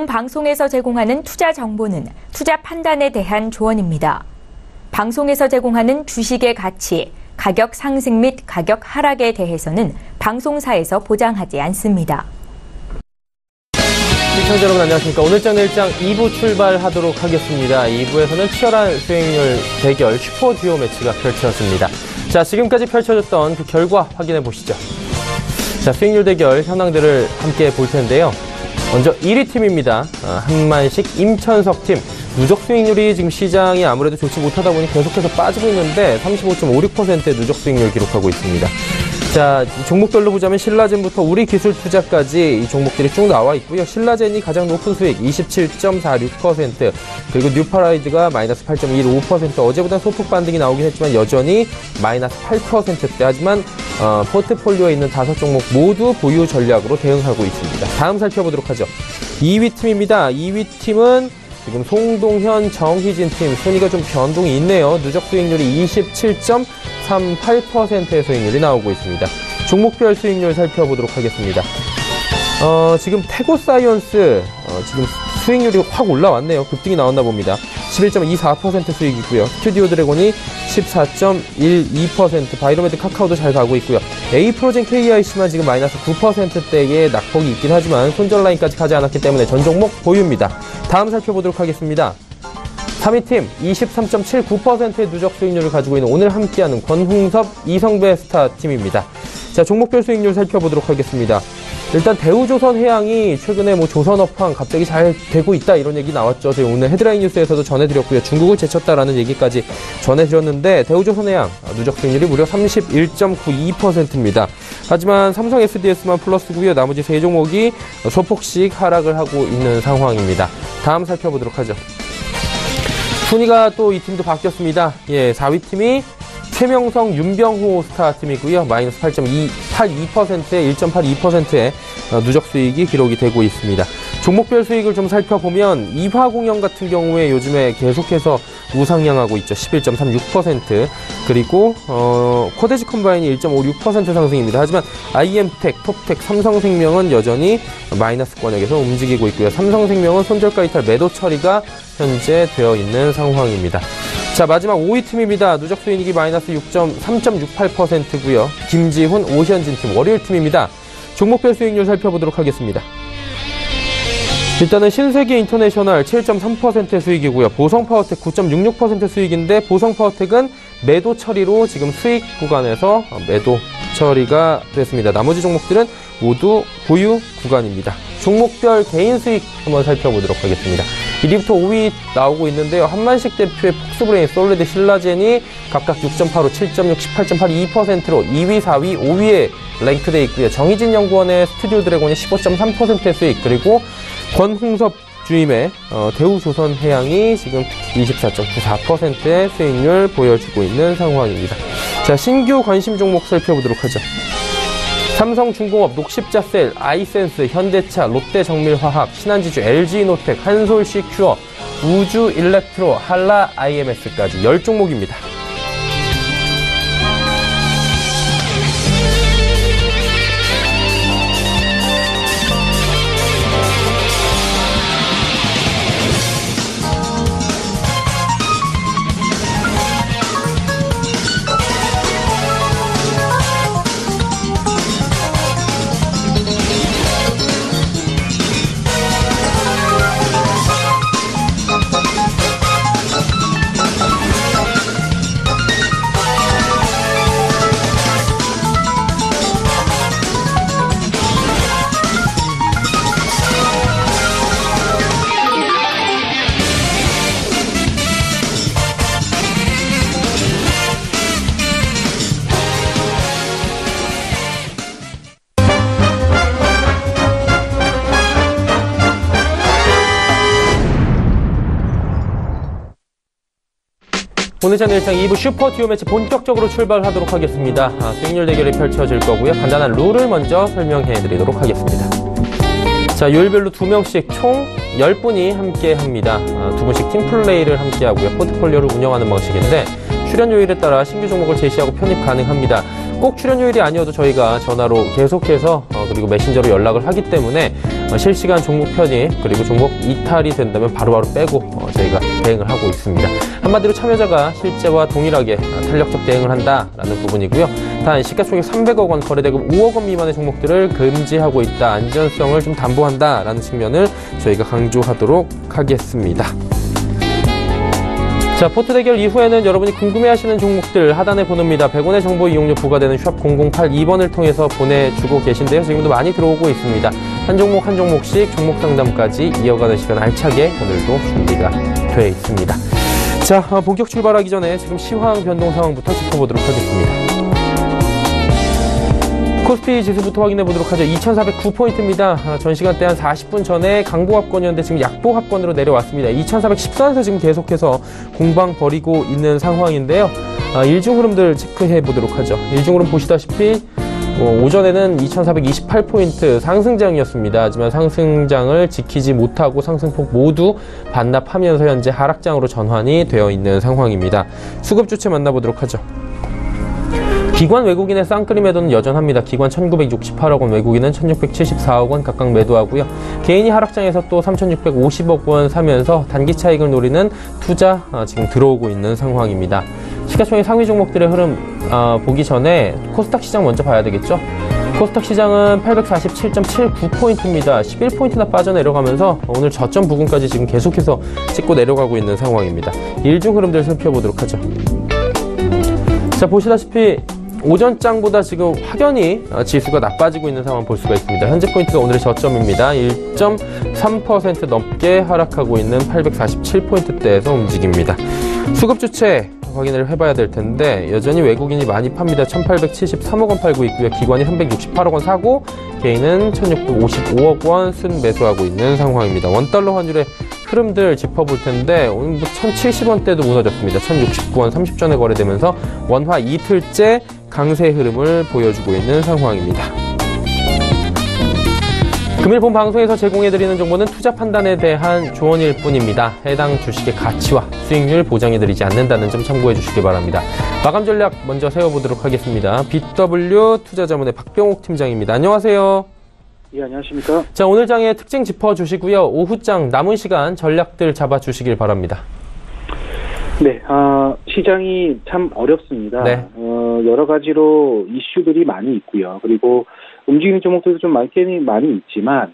본 방송에서 제공하는 투자 정보는 투자 판단에 대한 조언입니다. 방송에서 제공하는 주식의 가치, 가격 상승 및 가격 하락에 대해서는 방송사에서 보장하지 않습니다. 시청자 여러분 안녕하십니까. 오늘장 내일장 2부 출발하도록 하겠습니다. 2부에서는 치열한 수익률 대결 슈퍼 듀오 매치가 펼쳐졌습니다. 자, 지금까지 펼쳐졌던 그 결과 확인해 보시죠. 자, 수익률 대결 현황들을 함께 볼 텐데요. 먼저 1위 팀입니다. 한만식 임천석 팀. 누적 수익률이 지금 시장이 아무래도 좋지 못하다 보니 계속해서 빠지고 있는데 35.56%의 누적 수익률 기록하고 있습니다. 자, 종목별로 보자면 신라젠부터 우리기술투자까지 이 종목들이 쭉 나와 있고요. 신라젠이 가장 높은 수익 27.46%, 그리고 뉴파라이드가 마이너스 8.15%, 어제보다 소폭 반등이 나오긴 했지만 여전히 마이너스 8%대. 하지만 포트폴리오에 있는 5종목 모두 보유 전략으로 대응하고 있습니다. 다음 살펴보도록 하죠. 2위 팀입니다. 2위 팀은 지금 송동현, 정희진 팀 순위가 좀 변동이 있네요. 누적 수익률이 27.38%의 수익률이 나오고 있습니다. 종목별 수익률 살펴보도록 하겠습니다. 지금 태고사이언스 지금 수익률이 확 올라왔네요. 급등이 나왔나 봅니다. 11.24% 수익이고요. 스튜디오 드래곤이 14.12%, 바이로메드 카카오도 잘 가고 있고요. A프로젠 KIC만 지금 마이너스 9%대의 낙폭이 있긴 하지만 손절 라인까지 가지 않았기 때문에 전 종목 보유입니다. 다음 살펴보도록 하겠습니다. 3위 팀 23.79%의 누적 수익률을 가지고 있는 오늘 함께하는 권홍섭, 이성배 스타 팀입니다. 자, 종목별 수익률 살펴보도록 하겠습니다. 일단 대우조선해양이 최근에 조선업황 갑자기 잘 되고 있다 이런 얘기 나왔죠. 저희 오늘 헤드라인 뉴스에서도 전해드렸고요. 중국을 제쳤다라는 얘기까지 전해드렸는데 대우조선해양 누적 수익률이 무려 31.92%입니다. 하지만 삼성 SDS만 플러스고요. 나머지 세 종목이 소폭씩 하락을 하고 있는 상황입니다. 다음 살펴보도록 하죠. 순위가 또 이 팀도 바뀌었습니다. 예, 4위 팀이 최명성, 윤병호 스타 팀이고요. 마이너스 8.82%에 1.82%의 누적 수익이 기록이 되고 있습니다. 종목별 수익을 좀 살펴보면 이화공영 같은 경우에 요즘에 계속해서 우상향하고 있죠. 11.36%. 그리고 코데지 컴바인이 1.56% 상승입니다. 하지만 IM텍, 톱텍, 삼성생명은 여전히 마이너스 권역에서 움직이고 있고요. 삼성생명은 손절가 이탈 매도 처리가 현재 되어 있는 상황입니다. 자, 마지막 5위 팀입니다. 누적 수익이 마이너스 3.68%고요. 김지훈, 오현진 팀, 월요일 팀입니다. 종목별 수익률 살펴보도록 하겠습니다. 일단은 신세계 인터내셔널 7.3%의 수익이고요. 보성파워텍 9.66% 수익인데 보성파워텍은 매도 처리로 지금 수익 구간에서 매도 처리가 됐습니다. 나머지 종목들은 모두 보유 구간입니다. 종목별 개인 수익 한번 살펴보도록 하겠습니다. 1위부터 5위 나오고 있는데요. 한만식 대표의 폭스브레인, 솔리드, 신라젠이 각각 6.85, 7.6, 18.82%로 2위, 4위, 5위에 랭크되어 있고요. 정희진 연구원의 스튜디오 드래곤이 15.3%의 수익, 그리고 권홍섭 주임의 대우조선해양이 지금 24.94%의 수익률 보여주고 있는 상황입니다. 자, 신규 관심 종목 살펴보도록 하죠. 삼성중공업, 녹십자셀, 아이센스, 현대차, 롯데정밀화학, 신한지주, LG노텍, 한솔시큐어, 우주일렉트로, 한라 IMS까지 10종목입니다. 오늘장 일장 2부 슈퍼 듀오 매치 본격적으로 출발하도록 하겠습니다. 수익률 대결이 펼쳐질 거고요. 간단한 룰을 먼저 설명해드리도록 하겠습니다. 자, 요일별로 2명씩 총 10분이 함께 합니다. 2분씩 팀플레이를 함께 하고요. 포트폴리오를 운영하는 방식인데 출연 요일에 따라 신규 종목을 제시하고 편입 가능합니다. 꼭 출연요일이 아니어도 저희가 전화로 계속해서 그리고 메신저로 연락을 하기 때문에 실시간 종목 편입 그리고 종목 이탈이 된다면 바로바로 빼고 저희가 대응을 하고 있습니다. 한마디로 참여자가 실제와 동일하게 탄력적 대응을 한다라는 부분이고요. 단 시가총액 300억 원, 거래대금 5억 원 미만의 종목들을 금지하고 있다. 안전성을 좀 담보한다라는 측면을 저희가 강조하도록 하겠습니다. 자, 포트 대결 이후에는 여러분이 궁금해하시는 종목들 하단에 보냅니다. 100원의 정보 이용료 부과되는 샵 0082번을 통해서 보내주고 계신데요. 지금도 많이 들어오고 있습니다. 한 종목 한 종목씩 종목 상담까지 이어가는 시간 알차게 오늘도 준비가 되어 있습니다. 자, 본격 출발하기 전에 지금 시황 변동 상황부터 짚어보도록 하겠습니다. 코스피 지수부터 확인해 보도록 하죠. 2409포인트입니다. 전 시간대 한 40분 전에 강보합권이었는데 지금 약보합권으로 내려왔습니다. 2414에서 지금 계속해서 공방 벌이고 있는 상황인데요. 일중 흐름들 체크해 보도록 하죠. 일중 흐름 보시다시피 오전에는 2428포인트 상승장이었습니다. 하지만 상승장을 지키지 못하고 상승폭 모두 반납하면서 현재 하락장으로 전환이 되어 있는 상황입니다. 수급 주체 만나보도록 하죠. 기관 외국인의 쌍끌이 매도는 여전합니다. 기관 1968억 원, 외국인은 1674억 원 각각 매도하고요. 개인이 하락장에서 또 3650억 원 사면서 단기 차익을 노리는 투자 지금 들어오고 있는 상황입니다. 시가총액 상위 종목들의 흐름 보기 전에 코스닥 시장 먼저 봐야 되겠죠. 코스닥 시장은 847.79포인트입니다. 11포인트나 빠져내려가면서 오늘 저점 부근까지 지금 계속해서 찍고 내려가고 있는 상황입니다. 일중 흐름들 살펴보도록 하죠. 자, 보시다시피 오전장보다 지금 확연히 지수가 나빠지고 있는 상황 볼 수가 있습니다. 현재 포인트가 오늘의 저점입니다. 1.3% 넘게 하락하고 있는 847포인트대에서 움직입니다. 수급 주체 확인을 해봐야 될 텐데 여전히 외국인이 많이 팝니다. 1873억 원 팔고 있고요. 기관이 368억 원 사고 개인은 1655억 원 순매수하고 있는 상황입니다. 원달러 환율의 흐름들 짚어볼 텐데 오늘 1070원대도 무너졌습니다. 1069원 30전에 거래되면서 원화 이틀째 강세 흐름을 보여주고 있는 상황입니다. 금일 본 방송에서 제공해드리는 정보는 투자 판단에 대한 조언일 뿐입니다. 해당 주식의 가치와 수익률 보장해드리지 않는다는 점 참고해 주시기 바랍니다. 마감 전략 먼저 세워보도록 하겠습니다. BW 투자자문의 박병옥 팀장입니다. 안녕하세요. 예, 안녕하십니까. 자, 오늘 장의 특징 짚어주시고요. 오후장 남은 시간 전략들 잡아주시길 바랍니다. 네, 시장이 참 어렵습니다. 네. 여러 가지로 이슈들이 많이 있고요. 그리고 움직이는 종목들도 좀 많이 있지만,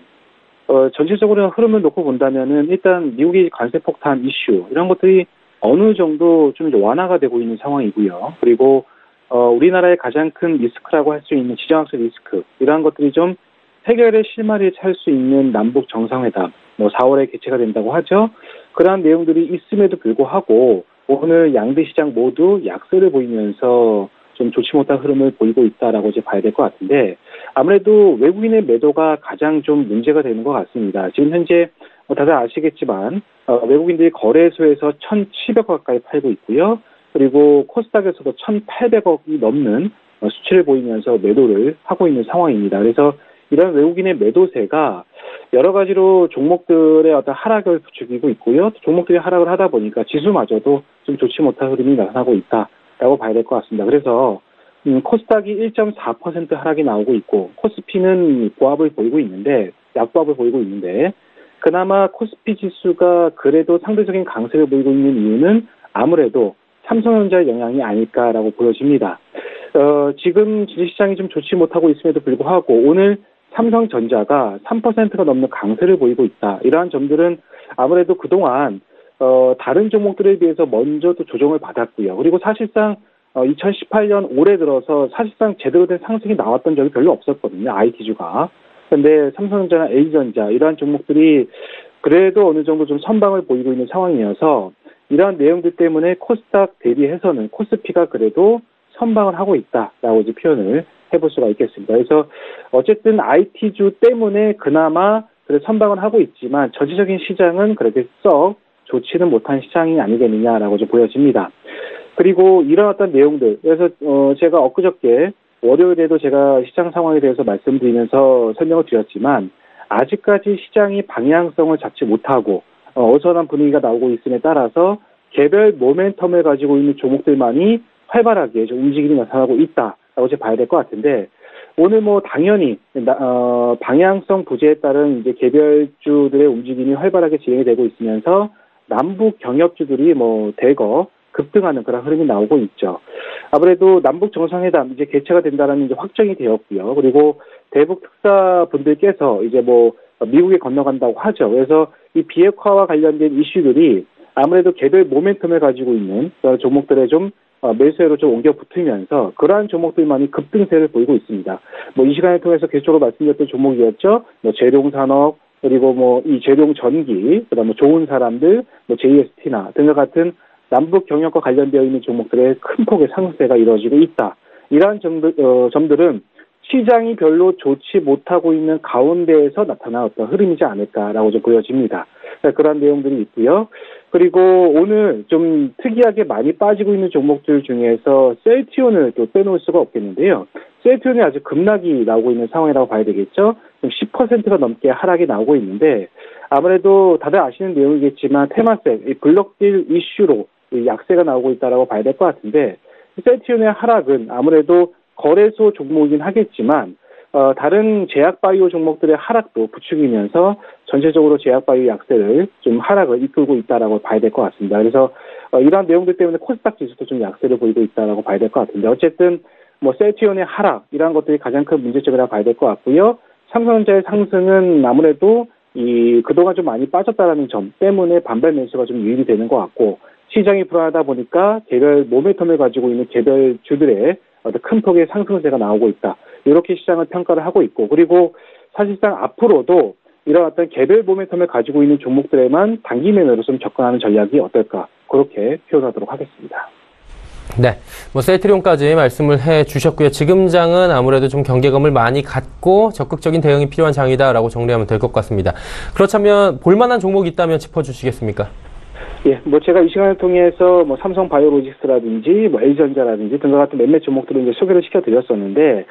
전체적으로 흐름을 놓고 본다면은 일단 미국의 관세 폭탄 이슈, 이런 것들이 어느 정도 좀 이제 완화가 되고 있는 상황이고요. 그리고, 우리나라의 가장 큰 리스크라고 할 수 있는 지정학적 리스크, 이러한 것들이 좀 해결의 실마리를 찾을 수 있는 남북 정상회담, 4월에 개최가 된다고 하죠. 그러한 내용들이 있음에도 불구하고 오늘 양대 시장 모두 약세를 보이면서 좀 좋지 못한 흐름을 보이고 있다라고 이제 봐야 될 것 같은데 아무래도 외국인의 매도가 가장 좀 문제가 되는 것 같습니다. 지금 현재 다들 아시겠지만 외국인들이 거래소에서 1,700억 가까이 팔고 있고요. 그리고 코스닥에서도 1,800억이 넘는 수치를 보이면서 매도를 하고 있는 상황입니다. 그래서 이런 외국인의 매도세가 여러 가지로 종목들의 어떤 하락을 부추기고 있고요. 종목들이 하락을 하다 보니까 지수마저도 좀 좋지 못한 흐름이 나타나고 있다라고 봐야 될 것 같습니다. 그래서 코스닥이 1.4% 하락이 나오고 있고 코스피는 보합을 보이고 있는데 약보합을 보이고 있는데 그나마 코스피 지수가 그래도 상대적인 강세를 보이고 있는 이유는 아무래도 삼성전자의 영향이 아닐까라고 보여집니다. 지금 주식시장이 좀 좋지 못하고 있음에도 불구하고 오늘 삼성전자가 3%가 넘는 강세를 보이고 있다. 이러한 점들은 아무래도 그동안 다른 종목들에 비해서 먼저 또 조정을 받았고요. 그리고 사실상 2018년 올해 들어서 사실상 제대로 된 상승이 나왔던 적이 별로 없었거든요. IT주가. 그런데 삼성전자나 A전자 이러한 종목들이 그래도 어느 정도 좀 선방을 보이고 있는 상황이어서 이러한 내용들 때문에 코스닥 대비해서는 코스피가 그래도 선방을 하고 있다라고 이제 표현을 해볼 수가 있겠습니다. 그래서 어쨌든 IT주 때문에 그나마 그래 선방을 하고 있지만 전체적인 시장은 그렇게 썩 좋지는 못한 시장이 아니겠느냐라고 좀 보여집니다. 그리고 이런 어떤 내용들, 그래서 제가 엊그저께 월요일에도 제가 시장 상황에 대해서 말씀드리면서 설명을 드렸지만 아직까지 시장이 방향성을 잡지 못하고 어수선한 분위기가 나오고 있음에 따라서 개별 모멘텀을 가지고 있는 종목들만이 활발하게 좀 움직임이 나타나고 있다. 이제 봐야 될 것 같은데, 오늘 뭐 당연히 방향성 부재에 따른 이제 개별주들의 움직임이 활발하게 진행이 되고 있으면서 남북 경협주들이 뭐 대거 급등하는 그런 흐름이 나오고 있죠. 아무래도 남북 정상회담 이제 개최가 된다는 이제 확정이 되었고요. 그리고 대북 특사분들께서 이제 뭐 미국에 건너간다고 하죠. 그래서 이 비핵화와 관련된 이슈들이 아무래도 개별 모멘텀을 가지고 있는 종목들에 좀 매수세로 좀 옮겨 붙으면서 그러한 종목들만이 급등세를 보이고 있습니다. 뭐 이 시간을 통해서 계속적으로 말씀드렸던 종목이었죠. 뭐 재룡산업, 그리고 뭐 이 재룡전기, 그다음 뭐 좋은 사람들, 뭐 JST나 등과 같은 남북 경협과 관련되어 있는 종목들의 큰 폭의 상승세가 이루어지고 있다. 이러한 점들은 시장이 별로 좋지 못하고 있는 가운데에서 나타난 어떤 흐름이지 않을까라고 좀 보여집니다. 그런 내용들이 있고요. 그리고 오늘 좀 특이하게 많이 빠지고 있는 종목들 중에서 셀트리온을 또 빼놓을 수가 없겠는데요. 셀트리온이 아주 급락이 나오고 있는 상황이라고 봐야 되겠죠. 좀 10%가 넘게 하락이 나오고 있는데 아무래도 다들 아시는 내용이겠지만 테마셀, 이 블록딜 이슈로 약세가 나오고 있다라고 봐야 될 것 같은데 셀트리온의 하락은 아무래도 거래소 종목이긴 하겠지만 다른 제약바이오 종목들의 하락도 부추기면서 전체적으로 제약바이오 약세를 좀 하락을 이끌고 있다라고 봐야 될 것 같습니다. 그래서 이러한 내용들 때문에 코스닥 지수도 좀 약세를 보이고 있다라고 봐야 될 것 같은데 어쨌든 뭐 셀트리온의 하락 이러한 것들이 가장 큰 문제점이라고 봐야 될 것 같고요. 삼성전자의 상승은 아무래도 그동안 좀 많이 빠졌다라는 점 때문에 반발 매수가 좀 유입이 되는 것 같고 시장이 불안하다 보니까 개별 모멘텀을 가지고 있는 개별 주들의 어떤 큰 폭의 상승세가 나오고 있다. 이렇게 시장을 평가를 하고 있고 그리고 사실상 앞으로도 이런 어떤 개별 모멘텀을 가지고 있는 종목들에만 단기 매매로 좀 접근하는 전략이 어떨까 그렇게 표현하도록 하겠습니다. 네, 뭐 셀트리온까지 말씀을 해주셨고요. 지금 장은 아무래도 좀 경계감을 많이 갖고 적극적인 대응이 필요한 장이다라고 정리하면 될 것 같습니다. 그렇다면 볼만한 종목이 있다면 짚어주시겠습니까? 예, 뭐 제가 이 시간을 통해서 뭐 삼성 바이오로직스라든지 뭐 LG전자라든지 등과 같은 몇몇 종목들을 이제 소개를 시켜드렸었는데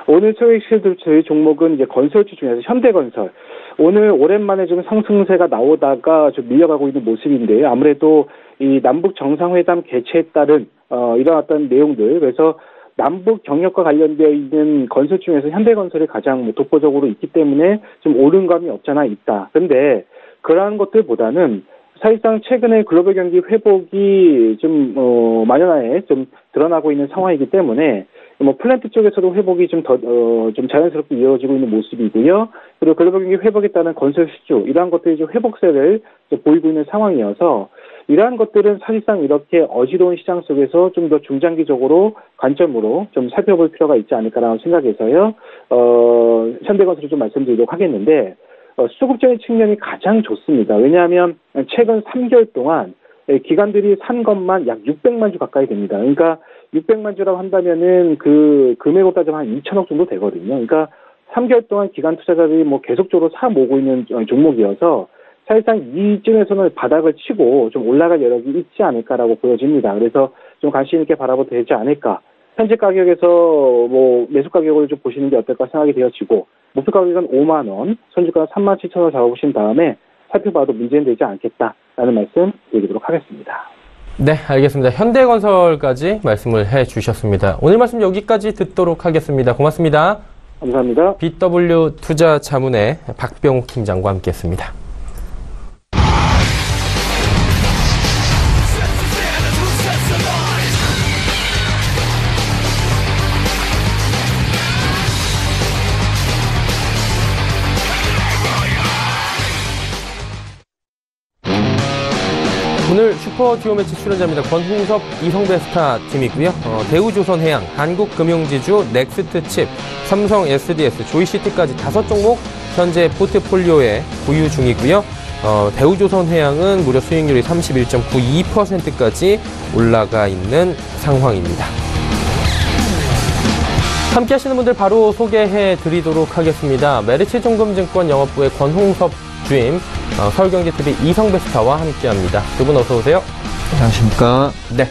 오늘 소개시켜드릴 저희 종목은 이제 건설주 중에서 현대건설. 오늘 오랜만에 좀 상승세가 나오다가 좀 밀려가고 있는 모습인데요. 아무래도 이 남북 정상회담 개최에 따른 이런 어떤 내용들 그래서 남북 경협과 관련되어 있는 건설 중에서 현대건설이 가장 독보적으로 있기 때문에 좀 오름감이 없잖아 있다. 그런데 그러한 것들보다는 사실상 최근에 글로벌 경기 회복이 좀 만연하에 좀 드러나고 있는 상황이기 때문에 뭐 플랜트 쪽에서도 회복이 좀 자연스럽게 이어지고 있는 모습이고요. 그리고 글로벌 경기 회복에 따른 건설 수주 이러한 것들이 좀 회복세를 보이고 있는 상황이어서 이러한 것들은 사실상 이렇게 어지러운 시장 속에서 좀 더 중장기적으로 관점으로 좀 살펴볼 필요가 있지 않을까라는 생각에서요. 현대건설을 좀 말씀드리도록 하겠는데. 수급적인 측면이 가장 좋습니다. 왜냐하면 최근 3개월 동안 기관들이 산 것만 약 600만 주 가까이 됩니다. 그러니까 600만 주라고 한다면은 그 금액으로 따지면 한 2천억 정도 되거든요. 그러니까 3개월 동안 기관 투자자들이 뭐 계속적으로 사 모으고 있는 종목이어서 사실상 이쯤에서는 바닥을 치고 좀 올라갈 여력이 있지 않을까라고 보여집니다. 그래서 좀 관심 있게 바라봐도 되지 않을까. 현재 가격에서 뭐 매수 가격을 좀 보시는 게 어떨까 생각이 되어지고 목표 가격은 5만 원, 선주가는 37,000원 잡아보신 다음에 살펴봐도 문제는 되지 않겠다라는 말씀 드리도록 하겠습니다. 네, 알겠습니다. 현대건설까지 말씀을 해주셨습니다. 오늘 말씀 여기까지 듣도록 하겠습니다. 고맙습니다. 감사합니다. BW 투자자문의 박병욱 팀장과 함께했습니다. 오늘 슈퍼 듀오 매치 출연자입니다. 권홍섭, 이성배 스타 팀이고요. 대우조선해양, 한국금융지주, 넥스트칩, 삼성 SDS, 조이시티까지 5종목 현재 포트폴리오에 보유 중이고요. 대우조선해양은 무려 수익률이 31.92%까지 올라가 있는 상황입니다. 함께 하시는 분들 바로 소개해 드리도록 하겠습니다. 메리츠증권증권 영업부의 권홍섭 주임, 서울경제TV 이성배 스타와 함께합니다. 두 분 어서 오세요. 안녕하십니까. 네,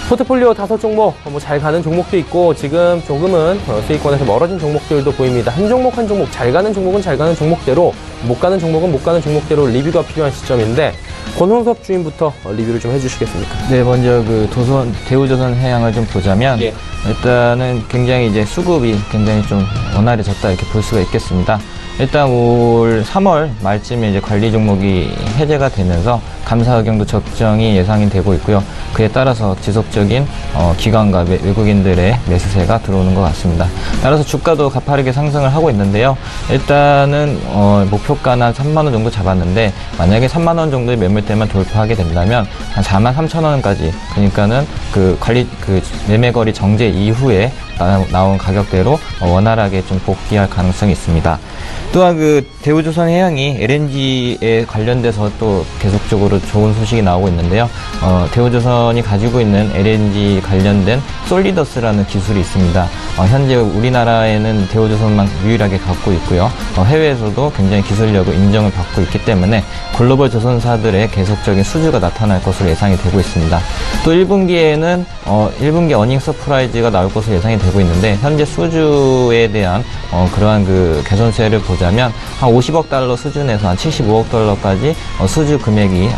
포트폴리오 5종목 잘 가는 종목도 있고 지금 조금은 수익권에서 멀어진 종목들도 보입니다. 한 종목 잘 가는 종목은 잘 가는 종목대로, 못 가는 종목은 못 가는 종목대로 리뷰가 필요한 시점인데 권홍섭 주임부터 리뷰를 좀 해주시겠습니까? 네, 먼저 그 대우조선해양을 좀 보자면 예. 일단은 굉장히 이제 수급이 굉장히 좀 원활해졌다 이렇게 볼 수가 있겠습니다. 일단 올 3월 말쯤에 이제 관리 종목이 해제가 되면서 감사 의견도 적정이 예상이 되고 있고요. 그에 따라서 지속적인 기관과 외국인들의 매수세가 들어오는 것 같습니다. 따라서 주가도 가파르게 상승을 하고 있는데요. 일단은 목표가는 3만 원 정도 잡았는데 만약에 3만 원 정도의 매물대만 돌파하게 된다면 한 4만 3천 원까지, 그러니까는 그 매매거리 정제 이후에 나온 가격대로 원활하게 좀 복귀할 가능성이 있습니다. 또한 그 대우조선해양이 LNG에 관련돼서 또 계속적으로 좋은 소식이 나오고 있는데요. 대우조선이 가지고 있는 LNG 관련된 솔리더스라는 기술이 있습니다. 현재 우리나라에는 대우조선만 유일하게 갖고 있고요. 해외에서도 굉장히 기술력을 인정을 받고 있기 때문에 글로벌 조선사들의 계속적인 수주가 나타날 것으로 예상이 되고 있습니다. 또 1분기에는 1분기 어닝 서프라이즈가 나올 것으로 예상이 되고 있는데, 현재 수주에 대한 그러한 그 개선세를 보자면 한 50억 달러 수준에서 한 75억 달러까지 수주 금액이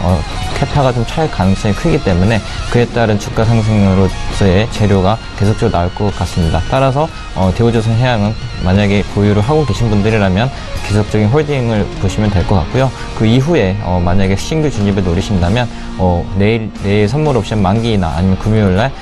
캐파가 좀 차일 가능성이 크기 때문에 그에 따른 주가 상승으로서의 재료가 계속적으로 나올 것 같습니다. 따라서 대우조선해양은 만약에 보유를 하고 계신 분들이라면 계속적인 홀딩을 보시면 될 것 같고요. 그 이후에 만약에 신규 진입을 노리신다면 내일 선물 옵션 만기나 아니면 금요일날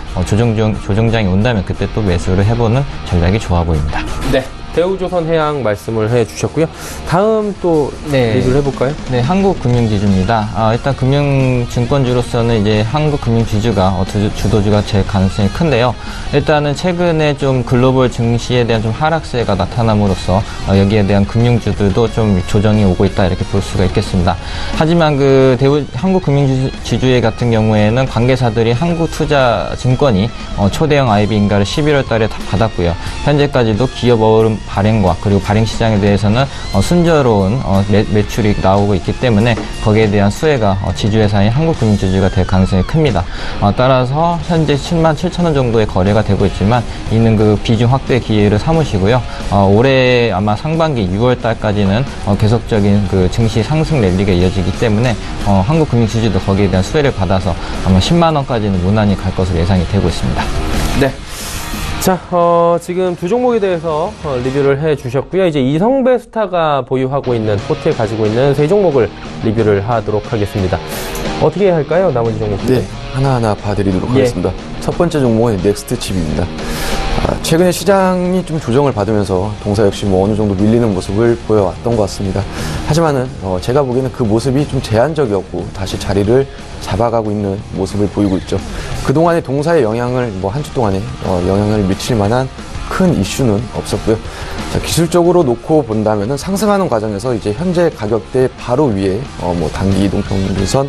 조정장이 온다면 그때 또 매수를 해보는 전략이 좋아 보입니다. 네. 대우조선해양 말씀을 해주셨고요. 다음 또 리뷰를 해볼까요? 네, 한국금융지주입니다. 일단 금융증권주로서는 이제 한국금융지주가 주도주가 될 가능성이 큰데요. 일단은 최근에 좀 글로벌 증시에 대한 좀 하락세가 나타남으로써 여기에 대한 금융주들도 좀 조정이 오고 있다 이렇게 볼 수가 있겠습니다. 하지만 그 한국금융지주회 같은 경우에는 관계사들이 한국투자증권이 초대형 IB 인가를 11월 달에 다 받았고요. 현재까지도 기업 어음 발행과 그리고 발행 시장에 대해서는 순조로운 매출이 나오고 있기 때문에 거기에 대한 수혜가 지주회사인 한국금융지주가 될 가능성이 큽니다. 따라서 현재 7만 7천 원 정도의 거래가 되고 있지만 이는 그 비중 확대 기회를 삼으시고요. 올해 아마 상반기 6월 달까지는 계속적인 그 증시 상승 랠리가 이어지기 때문에 한국금융지주도 거기에 대한 수혜를 받아서 아마 10만 원까지는 무난히 갈 것으로 예상이 되고 있습니다. 네. 자, 지금 두 종목에 대해서 리뷰를 해 주셨고요. 이제 이성배 스타가 보유하고 있는, 포트에 가지고 있는 세 종목을 리뷰를 하도록 하겠습니다. 어떻게 해야 할까요? 나머지 종목들? 네, 하나하나 봐드리도록 하겠습니다. 첫 번째 종목은 넥스트칩입니다. 최근에 시장이 좀 조정을 받으면서 동사 역시 어느 정도 밀리는 모습을 보여왔던 것 같습니다. 하지만은 제가 보기에는 그 모습이 좀 제한적이었고 다시 자리를 잡아가고 있는 모습을 보이고 있죠. 그동안의 동사의 영향을 한 주 동안에 영향을 미칠 만한 큰 이슈는 없었고요. 자, 기술적으로 놓고 본다면은 상승하는 과정에서 이제 현재 가격대 바로 위에 단기 이동평균선,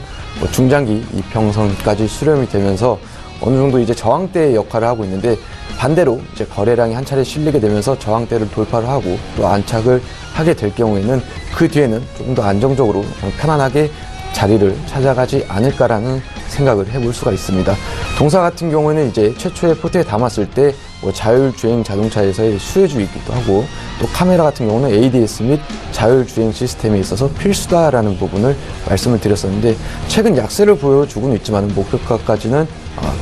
중장기 이평선까지 수렴이 되면서 어느 정도 이제 저항대의 역할을 하고 있는데, 반대로 이제 거래량이 한 차례 실리게 되면서 저항대를 돌파를 하고 또 안착을 하게 될 경우에는 그 뒤에는 조금 더 안정적으로 편안하게 자리를 찾아가지 않을까라는 생각을 해볼 수가 있습니다. 동사 같은 경우에는 이제 최초의 포트에 담았을 때 자율주행 자동차에서의 수혜주이기도 하고, 또 카메라 같은 경우는 ADS 및 자율주행 시스템에 있어서 필수다라는 부분을 말씀을 드렸었는데, 최근 약세를 보여주고는 있지만 목표가까지는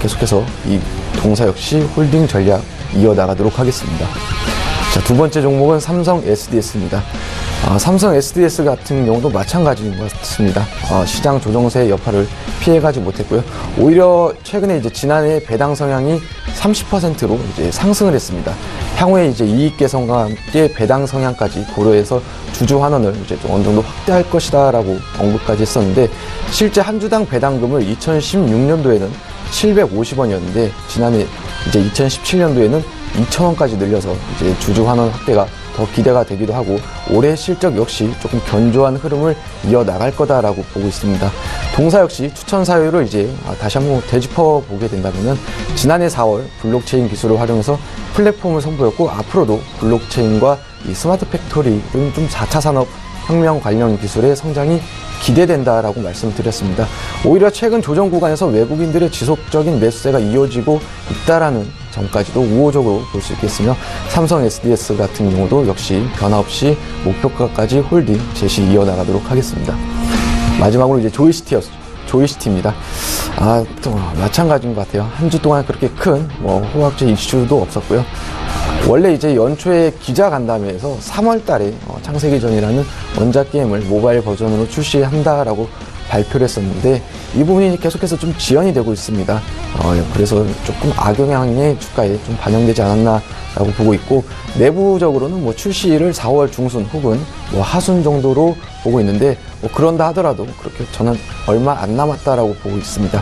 계속해서 이 동사 역시 홀딩 전략 이어나가도록 하겠습니다. 자, 두 번째 종목은 삼성 SDS입니다. 삼성 SDS 같은 경우도 마찬가지인 것 같습니다. 시장 조정세의 여파를 피해가지 못했고요. 오히려 최근에 이제 지난해 배당 성향이 30%로 이제 상승을 했습니다. 향후에 이제 이익 개선과 함께 배당 성향까지 고려해서 주주 환원을 이제 좀 어느 정도 확대할 것이다라고 언급까지 했었는데, 실제 한 주당 배당금을 2016년도에는 750원이었는데 지난해 이제 2017년도에는 2,000원까지 늘려서 이제 주주 환원 확대가 더 기대가 되기도 하고, 올해 실적 역시 조금 견조한 흐름을 이어나갈 거다라고 보고 있습니다. 동사 역시 추천 사유를 이제 다시 한번 되짚어 보게 된다면은 지난해 4월 블록체인 기술을 활용해서 플랫폼을 선보였고, 앞으로도 블록체인과 이 스마트 팩토리 등 좀 4차 산업 혁명 관련 기술의 성장이 기대된다라고 말씀드렸습니다. 오히려 최근 조정 구간에서 외국인들의 지속적인 매수세가 이어지고 있다라는 점까지도 우호적으로 볼 수 있겠으며, 삼성 SDS 같은 경우도 역시 변화 없이 목표가까지 홀딩 제시 이어나가도록 하겠습니다. 마지막으로 이제 조이스티어 조이시티입니다. 또 마찬가지인 것 같아요. 한 주 동안 그렇게 큰 호각제 이슈도 없었고요. 원래 이제 연초에 기자 간담회에서 3월 달에 창세기전이라는 원작 게임을 모바일 버전으로 출시한다라고 발표를 했었는데 이 부분이 계속해서 좀 지연이 되고 있습니다. 그래서 조금 악영향이 주가에 좀 반영되지 않았나라고 보고 있고, 내부적으로는 출시를 4월 중순 혹은 하순 정도로 보고 있는데, 그런다 하더라도 그렇게 저는 얼마 안 남았다라고 보고 있습니다.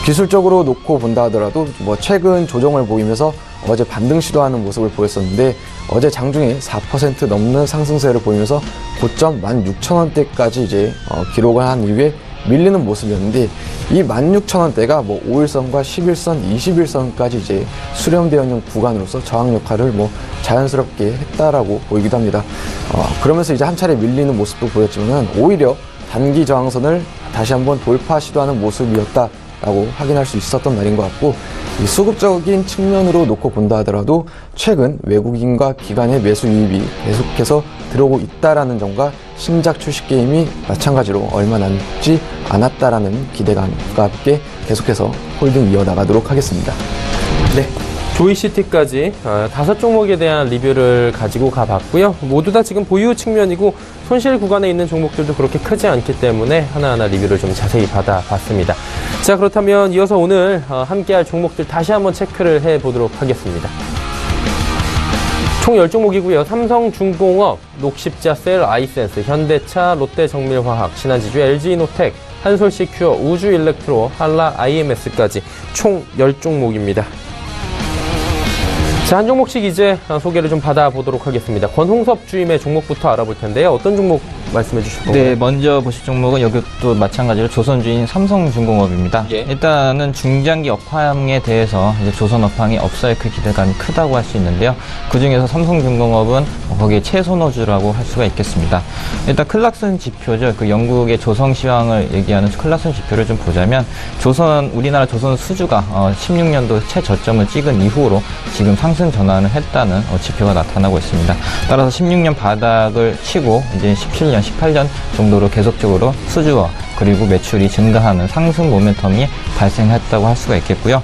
기술적으로 놓고 본다 하더라도 최근 조정을 보이면서 어제 반등 시도하는 모습을 보였었는데, 어제 장중에 4% 넘는 상승세를 보이면서 고점 16,000원대까지 이제 기록을 한 이후에 밀리는 모습이었는데, 이 16,000원대가 5일선과 11선, 21선까지 이제 수렴되어 있는 구간으로서 저항 역할을 자연스럽게 했다라고 보이기도 합니다. 그러면서 이제 한 차례 밀리는 모습도 보였지만 오히려 단기 저항선을 다시 한번 돌파 시도하는 모습이었다라고 확인할 수 있었던 날인 것 같고, 이 수급적인 측면으로 놓고 본다 하더라도 최근 외국인과 기관의 매수 유입이 계속해서 들어오고 있다라는 점과 신작 출시 게임이 마찬가지로 얼마 남지 않았다라는 기대감과 함께 계속해서 홀딩 이어나가도록 하겠습니다. 네. 조이시티까지 5종목에 대한 리뷰를 가지고 가봤고요. 모두 다 지금 보유 측면이고 손실 구간에 있는 종목들도 그렇게 크지 않기 때문에 하나하나 리뷰를 좀 자세히 받아봤습니다. 자, 그렇다면 이어서 오늘 함께할 종목들 다시 한번 체크를 해보도록 하겠습니다. 총 10종목이고요. 삼성중공업, 녹십자셀, 아이센스, 현대차, 롯데정밀화학, 신한지주, LG이노텍, 한솔시큐어, 우주일렉트로, 한라, IMS까지 총 10종목입니다. 자, 한 종목씩 이제 소개를 좀 받아보도록 하겠습니다. 권홍섭 주임의 종목부터 알아볼 텐데요. 어떤 종목 말씀해 주실 건가요? 네, 먼저 보실 종목은 여기도 마찬가지로 조선주인 삼성중공업입니다. 예. 일단은 중장기 업황에 대해서 이제 조선업황이 업사이클 기대감이 크다고 할 수 있는데요. 그 중에서 삼성중공업은 거기에 최선호주라고 할 수가 있겠습니다. 일단 클락슨 지표죠. 그 영국의 조성시황을 얘기하는 클락슨 지표를 좀 보자면 우리나라 조선 수주가 16년도 최저점을 찍은 이후로 지금 상승 전환을 했다는 지표가 나타나고 있습니다. 따라서 16년 바닥을 치고 이제 17년, 18년 정도로 계속적으로 수주와 그리고 매출이 증가하는 상승 모멘텀이 발생했다고 할 수가 있겠고요.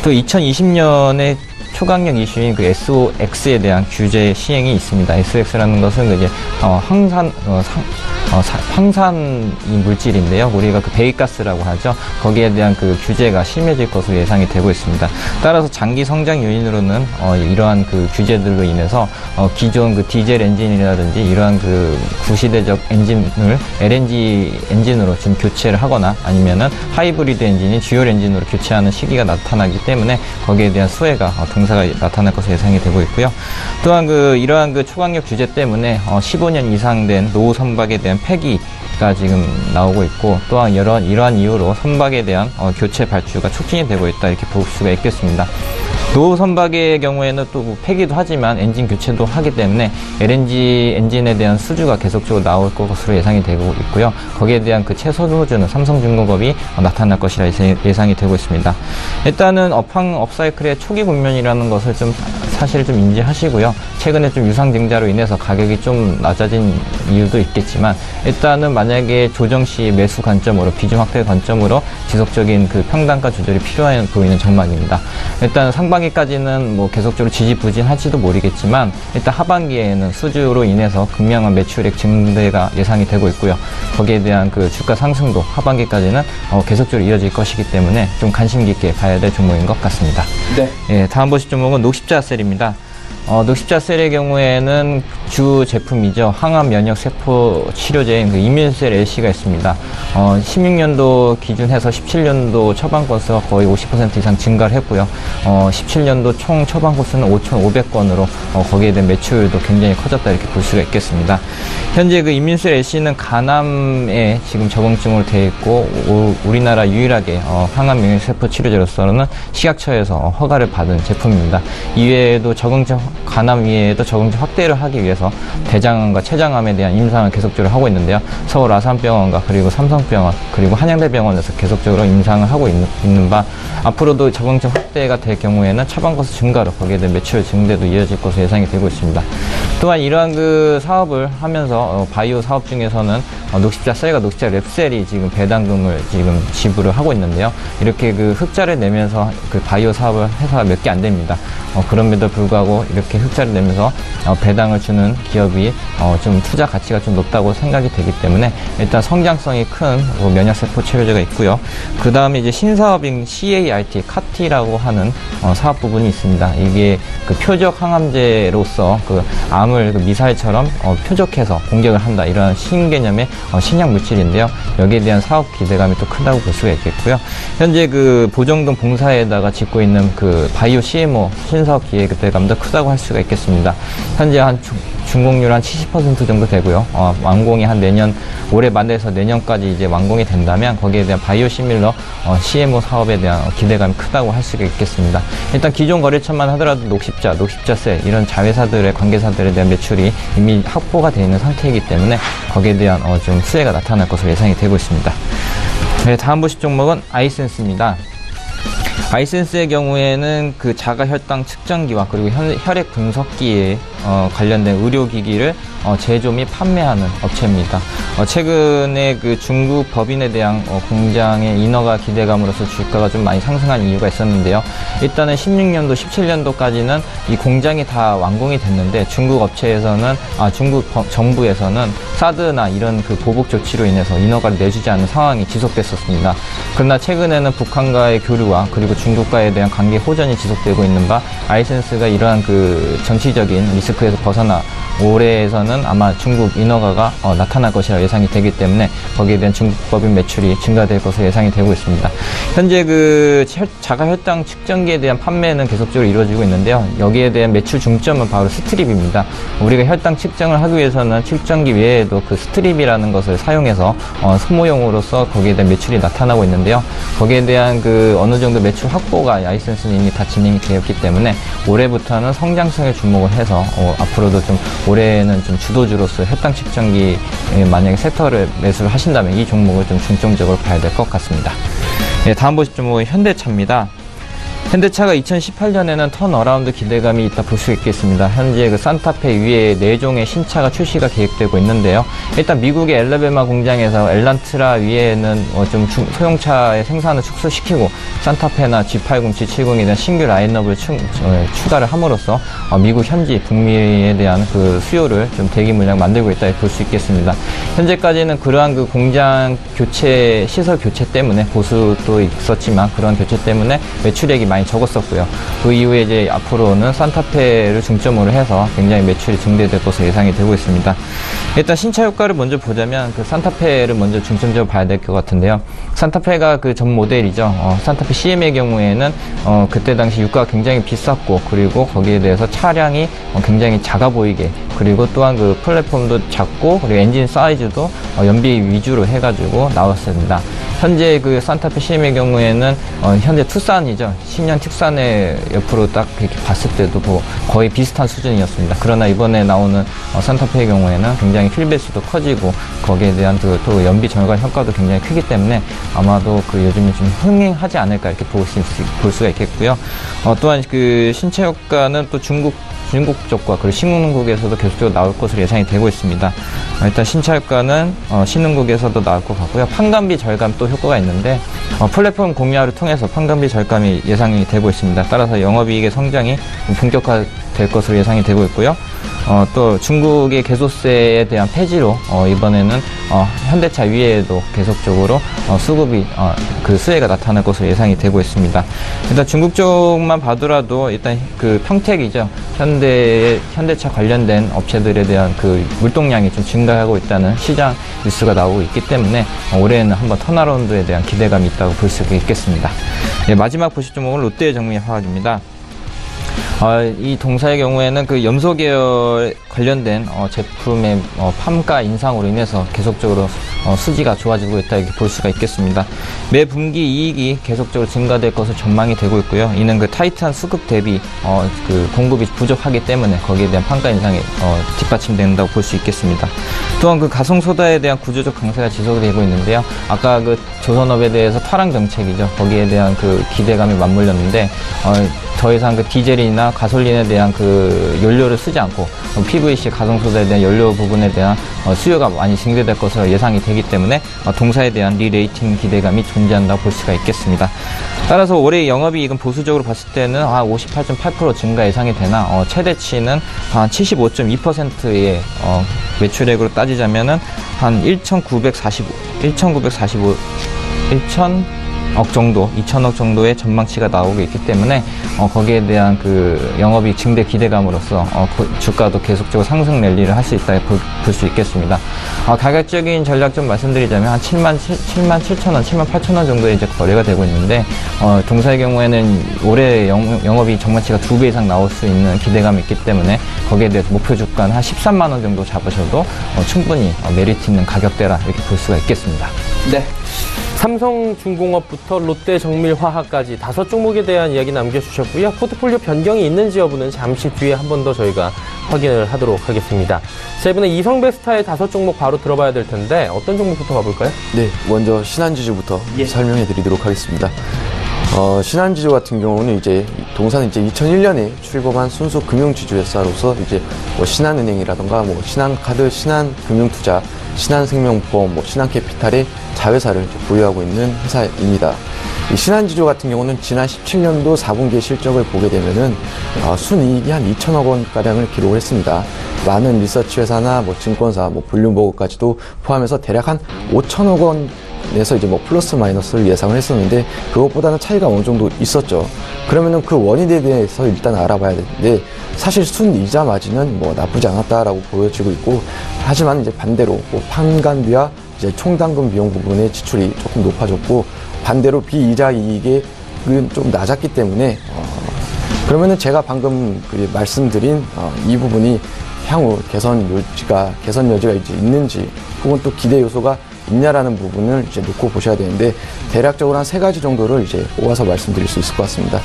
또 2020년에 초강력 이슈인 그 SOX에 대한 규제 시행이 있습니다. SOX라는 것은 이제 황산 물질인데요. 우리가 그 배기가스라고 하죠. 거기에 대한 그 규제가 심해질 것으로 예상이 되고 있습니다. 따라서 장기 성장 요인으로는 이러한 그 규제들로 인해서 기존 그 디젤 엔진이라든지 이러한 그 구시대적 엔진을 LNG 엔진으로 지금 교체를 하거나 아니면은 하이브리드 엔진이 듀얼 엔진으로 교체하는 시기가 나타나기 때문에 거기에 대한 수혜가 등사가 나타날 것으로 예상이 되고 있고요. 또한 이러한 그 초강력 규제 때문에 15년 이상 된 노후 선박에 대한 폐기가 지금 나오고 있고, 또한 이러한 이유로 선박에 대한 교체 발주가 촉진이 되고 있다, 이렇게 볼 수가 있겠습니다. 노후 선박의 경우에는 또 폐기도 하지만 엔진 교체도 하기 때문에 LNG 엔진에 대한 수주가 계속적으로 나올 것으로 예상이 되고 있고요. 거기에 대한 그 최선호주는 삼성중공업이 나타날 것이라 예상이 되고 있습니다. 일단은 업사이클의 초기 국면이라는 것을 사실 좀 인지하시고요. 최근에 좀 유상증자로 인해서 가격이 좀 낮아진 이유도 있겠지만, 일단은 만약에 조정 시 매수 관점으로, 비중 확대 관점으로 지속적인 그 평단가 조절이 필요해 보이는 전망입니다. 일단 상반기까지는 계속적으로 지지부진할지도 모르겠지만, 일단 하반기에는 수주로 인해서 극명한 매출액 증대가 예상이 되고 있고요. 거기에 대한 그 주가 상승도 하반기까지는 계속적으로 이어질 것이기 때문에 좀 관심 깊게 봐야 될 종목인 것 같습니다. 네. 예, 다음 보실 종목은 녹십자셀입니다. 녹십자셀의 경우에는 주 제품이죠. 항암 면역 세포 치료제인 그 이민셀 LC가 있습니다. 16년도 기준해서 17년도 처방 건수가 거의 50% 이상 증가를 했고요. 17년도 총 처방 건수는 5,500건으로 거기에 대한 매출도 굉장히 커졌다, 이렇게 볼 수가 있겠습니다. 현재 그 이민셀 LC는 간암에 지금 적응증으로 되어 있고, 우리나라 유일하게 항암 면역 세포 치료제로서는 식약처에서 허가를 받은 제품입니다. 이외에도 적응증 간암 위에도 적응증 확대를 하기 위해서 대장암과 췌장암에 대한 임상을 계속적으로 하고 있는데요. 서울 아산병원과 그리고 삼성병원 그리고 한양대병원에서 계속적으로 임상을 하고 있는 바 앞으로도 적응증 확대가 될 경우에는 처방거수 증가로 거기에 대한 매출 증대도 이어질 것으로 예상이 되고 있습니다. 또한 이러한 그 사업을 하면서 바이오 사업 중에서는 녹십자 셀과 녹십자 랩셀이 지금 배당금을 지금 지불을 하고 있는데요. 이렇게 그 흑자를 내면서 그 바이오 사업을 회사가 몇 개 안 됩니다. 그럼에도 불구하고 이렇게 흑자를 내면서 배당을 주는 기업이 좀 투자 가치가 좀 높다고 생각이 되기 때문에 일단 성장성이 큰 면역세포 치료제가 있고요. 그 다음에 이제 신사업인 CAR-T, CAR-T라고 하는 사업 부분이 있습니다. 이게 그 표적 항암제로서 그 암을 그 미사일처럼 표적해서 공격을 한다, 이런 신개념의 신약 물질인데요. 여기에 대한 사업 기대감이 또 크다고 볼 수가 있겠고요. 현재 그 보정동 봉사에다가 짓고 있는 그 바이오 CMO 신사업 기대감도 크다고 할 수가 있겠습니다. 현재 한 준공률 한 70% 정도 되고요. 완공이 한 내년, 올해 말에서 내년까지 이제 완공이 된다면 거기에 대한 바이오 시밀러 CMO 사업에 대한 기대감이 크다고 할 수가 있겠습니다. 일단 기존 거래처만 하더라도 녹십자 셀 이런 자회사들의 관계사들에 대한 매출이 이미 확보가 되어 있는 상태이기 때문에 거기에 대한 좀 수혜가 나타날 것으로 예상이 되고 있습니다. 네, 다음 보실 종목은 아이센스입니다. 아이센스의 경우에는 그 자가 혈당 측정기와 그리고 혈액 분석기에 관련된 의료기기를 제조 및 판매하는 업체입니다. 최근에 그 중국 법인에 대한 공장의 인허가 기대감으로서 주가가 좀 많이 상승한 이유가 있었는데요. 일단은 16년도, 17년도까지는 이 공장이 다 완공이 됐는데 중국 업체에서는, 중국 정부에서는 사드나 이런 그 보복 조치로 인해서 인허가를 내주지 않는 상황이 지속됐었습니다. 그러나 최근에는 북한과의 교류와 그리고 중국과에 대한 관계 호전이 지속되고 있는 바 아이센스가 이러한 그 정치적인 리스크에서 벗어나 올해에서는 아마 중국 인허가가 나타날 것이라 예상이 되기 때문에 거기에 대한 중국 법인 매출이 증가될 것으로 예상이 되고 있습니다. 현재 그 자가 혈당 측정기에 대한 판매는 계속적으로 이루어지고 있는데요. 여기에 대한 매출 중점은 바로 스트립입니다. 우리가 혈당 측정을 하기 위해서는 측정기 외에도 그 스트립이라는 것을 사용해서 소모용으로서 거기에 대한 매출이 나타나고 있는데요. 거기에 대한 그 어느 정도 매출 확보가 아이센스는 이미 다 진행이 되었기 때문에 올해부터는 성장성에 주목을 해서 앞으로도 좀 올해는 좀 주도주로서 혈당 측정기 만약에 섹터를 매수를 하신다면 이 종목을 좀 중점적으로 봐야 될 것 같습니다. 네, 다음 보실 종목은 현대차입니다. 현대차가 2018년에는 턴어라운드 기대감이 있다 볼 수 있겠습니다. 현재 그 산타페 위에 4종의 신차가 출시가 계획되고 있는데요. 일단 미국의 엘라베마 공장에서 엘란트라 위에는 좀 소형차의 생산을 축소시키고 산타페나 G80, G70에 대한 신규 라인업을 추가를 함으로써 미국 현지 북미에 대한 그 수요를 좀 대기 물량 만들고 있다 볼 수 있겠습니다. 현재까지는 그러한 그 공장 교체, 시설 교체 때문에 보수도 있었지만 그런 교체 때문에 매출액이 많이 적었었고요. 그 이후에 이제 앞으로는 산타페를 중점으로 해서 굉장히 매출이 증대될 것으로 예상이 되고 있습니다. 일단 신차 효과를 먼저 보자면 그 산타페를 먼저 중점적으로 봐야 될 것 같은데요. 산타페가 그 전 모델이죠. 산타페 CM의 경우에는 그때 당시 유가가 굉장히 비쌌고 그리고 거기에 대해서 차량이 굉장히 작아 보이게 그리고 또한 그 플랫폼도 작고 그리고 엔진 사이즈도 연비 위주로 해가지고 나왔습니다. 현재 그 산타페 CM의 경우에는 현재 투싼이죠. 신형 투싼의 옆으로 딱 이렇게 봤을 때도 뭐 거의 비슷한 수준이었습니다. 그러나 이번에 나오는 산타페의 경우에는 굉장히 휠베이스도 커지고 거기에 대한 또 연비 절감 효과도 굉장히 크기 때문에 아마도 그 요즘에 좀 흥행하지 않을까 이렇게 볼 수가 있겠고요. 또한 그 신차 효과는 또 중국 쪽과 그리고 신흥국에서도 계속적으로 나올 것으로 예상이 되고 있습니다. 일단 신차 효과는 신흥국에서도 나올 것 같고요. 판관비 절감 또 효과가 있는데 플랫폼 공유화를 통해서 판관비 절감이 예상이 되고 있습니다. 따라서 영업이익의 성장이 본격화될 것으로 예상이 되고 있고요. 또 중국의 개소세에 대한 폐지로 이번에는 현대차 위에도 계속적으로 수급이 그 수혜가 나타날 것으로 예상이 되고 있습니다. 일단 중국 쪽만 봐더라도 일단 그 평택이죠. 현대차 관련된 업체들에 대한 그 물동량이 좀 증가하고 있다는 시장 뉴스가 나오고 있기 때문에 올해는 한번 턴어라운드에 대한 기대감이 있다고 볼 수 있겠습니다. 네, 마지막 보실 종목은 롯데의 정밀화학입니다. 이 동사의 경우에는 그 염소 계열 관련된 제품의 판가 인상으로 인해서 계속적으로 수지가 좋아지고 있다 이렇게 볼 수가 있겠습니다. 매 분기 이익이 계속적으로 증가될 것으로 전망이 되고 있고요. 이는 그 타이트한 수급 대비 그 공급이 부족하기 때문에 거기에 대한 판가 인상이 뒷받침된다고 볼 수 있겠습니다. 또한 그 가성소다에 대한 구조적 강세가 지속이 되고 있는데요. 아까 그 조선업에 대해서 탈항 정책이죠. 거기에 대한 그 기대감이 맞물렸는데 더 이상 그 디젤이나 가솔린에 대한 그 연료를 쓰지 않고 PVC 가성소다에 대한 연료 부분에 대한 수요가 많이 증대될 것으로 예상이 되기 때문에 동사에 대한 리레이팅 기대감이 존재한다고 볼 수가 있겠습니다. 따라서 올해 영업이익은 보수적으로 봤을 때는 58.8% 증가 예상이 되나 최대치는 한 75.2%의 매출액으로 따지자면은 한 2,945억 정도의 전망치가 나오고 있기 때문에 거기에 대한 그 영업이익 증대 기대감으로써 주가도 계속적으로 상승 랠리를 할 수 있다 볼 수 있겠습니다. 가격적인 전략 좀 말씀드리자면 한 77,000원, 78,000원 정도에 이제 거래가 되고 있는데 동사의 경우에는 올해 영업이익 전망치가 2배 이상 나올 수 있는 기대감이 있기 때문에 거기에 대해서 목표 주가는 한 13만 원 정도 잡으셔도 충분히 메리트 있는 가격대라 이렇게 볼 수가 있겠습니다. 네. 삼성중공업부터 롯데정밀화학까지 5종목에 대한 이야기 남겨주셨고요. 포트폴리오 변경이 있는지 여부는 잠시 뒤에 한 번 더 저희가 확인을 하도록 하겠습니다. 자, 이번에 이성베스타의 5종목 바로 들어봐야 될 텐데 어떤 종목부터 가볼까요? 네, 먼저 신한지주부터 설명해 드리도록 하겠습니다. 신한지주 같은 경우는 이제 동사는 이제 2001년에 출범한 순수 금융지주 회사로서 이제 신한은행이라던가 신한카드, 신한금융투자, 신한생명보험, 신한캐피탈의 자회사를 보유하고 있는 회사입니다. 이 신한지주 같은 경우는 지난 17년도 4분기 실적을 보게 되면은 순이익이 한 2천억 원가량을 기록을 했습니다. 많은 리서치 회사나 증권사, 블룸버그까지도 포함해서 대략 한 5천억 원에서 이제 플러스 마이너스를 예상을 했었는데 그것보다는 차이가 어느 정도 있었죠. 그러면은 그 원인에 대해서 일단 알아봐야 되는데 사실 순이자 마진은 나쁘지 않았다라고 보여지고 있고 하지만 이제 반대로 판관비와 이제 총당금 비용 부분의 지출이 조금 높아졌고 반대로 비이자 이익은 좀 낮았기 때문에 그러면은 제가 방금 말씀드린 이 부분이 향후 개선 여지가 이제 있는지 혹은 또 기대 요소가 있냐라는 부분을 이제 놓고 보셔야 되는데 대략적으로 한 3가지 정도를 이제 뽑아서 말씀드릴 수 있을 것 같습니다.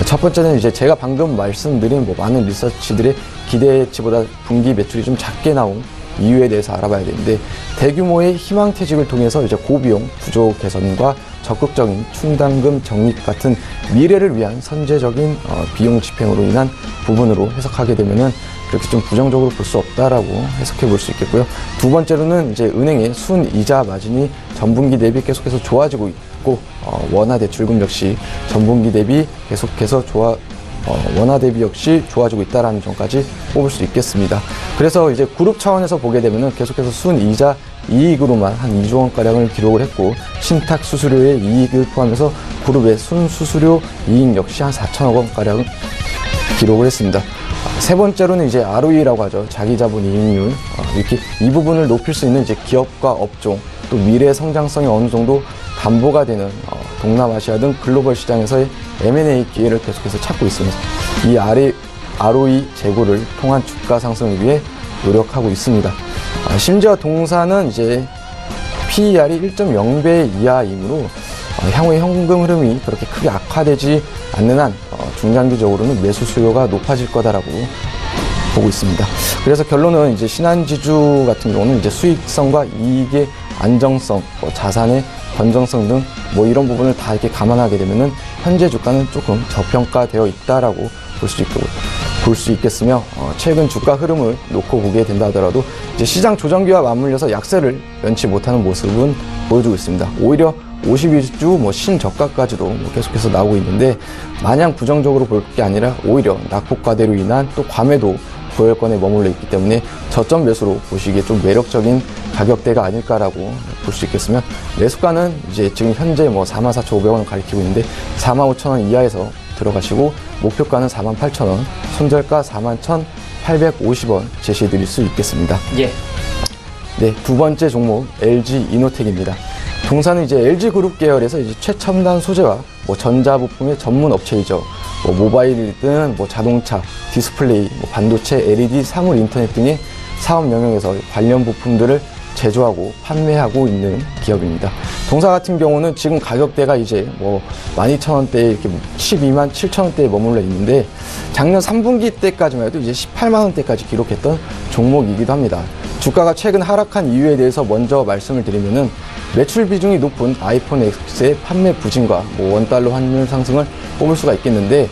첫 번째는 이제 제가 방금 말씀드린 많은 리서치들의 기대치보다 분기 매출이 좀 작게 나온 이유에 대해서 알아봐야 되는데 대규모의 희망퇴직을 통해서 이제 고비용 구조 개선과 적극적인 충당금 적립 같은 미래를 위한 선제적인 비용 집행으로 인한 부분으로 해석하게 되면은 그렇게 좀 부정적으로 볼 수 없다라고 해석해 볼 수 있겠고요. 두 번째로는 이제 은행의 순이자 마진이 전분기 대비 계속해서 좋아지고 있고 원화 대출금 역시 전분기 대비 계속해서 원화 대비 역시 좋아지고 있다라는 점까지 뽑을 수 있겠습니다. 그래서 이제 그룹 차원에서 보게 되면은 계속해서 순이자 이익으로만 한 2조 원가량을 기록을 했고 신탁 수수료의 이익을 포함해서 그룹의 순수수료 이익 역시 한 4천억 원가량을 기록을 했습니다. 세 번째로는 이제 ROE라고 하죠. 자기자본 이익률. 이렇게 이 부분을 높일 수 있는 이제 기업과 업종, 또 미래 성장성이 어느 정도 담보가 되는 동남아시아 등 글로벌 시장에서의 M&A 기회를 계속해서 찾고 있습니다. 이 ROE 제고를 통한 주가 상승을 위해 노력하고 있습니다. 심지어 동사는 이제 PER이 1.0배 이하이므로 향후의 현금 흐름이 그렇게 크게 악화되지 않는 한 중장기적으로는 매수 수요가 높아질 거다라고 보고 있습니다. 그래서 결론은 이제 신한지주 같은 경우는 이제 수익성과 이익의 안정성, 자산의 건전성 등 이런 부분을 다 이렇게 감안하게 되면은 현재 주가는 조금 저평가되어 있다라고 볼 수 있겠으며 최근 주가 흐름을 놓고 보게 된다 하더라도 이제 시장 조정기와 맞물려서 약세를 면치 못하는 모습은 보여주고 있습니다. 오히려 52주 신저가까지도 계속해서 나오고 있는데 마냥 부정적으로 볼 게 아니라 오히려 낙폭과대로 인한 또 과매도 고열권에 머물러 있기 때문에 저점 매수로 보시기에 좀 매력적인 가격대가 아닐까라고 볼 수 있겠으며 매수가는 이제 지금 현재 44,500원을 가리키고 있는데 45,000원 이하에서 들어가시고 목표가는 48,000원, 손절가 41,850원 제시해 드릴 수 있겠습니다. 예. 네, 두 번째 종목 LG 이노텍입니다. 동사는 이제 LG 그룹 계열에서 이제 최첨단 소재와 전자부품의 전문 업체이죠. 뭐 모바일이든 뭐 자동차, 디스플레이, 뭐 반도체, LED, 사물 인터넷 등의 사업 영역에서 관련 부품들을 제조하고 판매하고 있는 기업입니다. 동사 같은 경우는 지금 가격대가 이제 뭐 12,000원대에 이렇게 12만 7천원대에 머물러 있는데 작년 3분기 때까지만 해도 이제 18만 원대까지 기록했던 종목이기도 합니다. 주가가 최근 하락한 이유에 대해서 먼저 말씀을 드리면은 매출 비중이 높은 아이폰 X의 판매 부진과 뭐 원달러 환율 상승을 꼽을 수가 있겠는데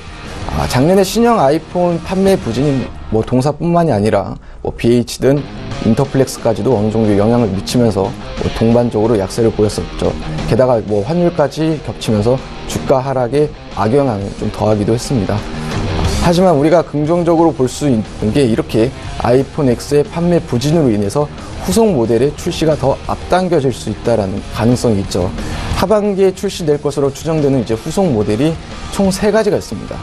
작년에 신형 아이폰 판매 부진이 뭐 동사뿐만이 아니라 뭐 BH든 인터플렉스까지도 어느 정도 영향을 미치면서 뭐 동반적으로 약세를 보였었죠. 게다가 뭐 환율까지 겹치면서 주가 하락에 악영향을 좀 더하기도 했습니다. 하지만 우리가 긍정적으로 볼 수 있는 게 이렇게 아이폰 X의 판매 부진으로 인해서 후속 모델의 출시가 더 앞당겨질 수 있다는 가능성이 있죠. 하반기에 출시될 것으로 추정되는 이제 후속 모델이 총 3가지가 있습니다.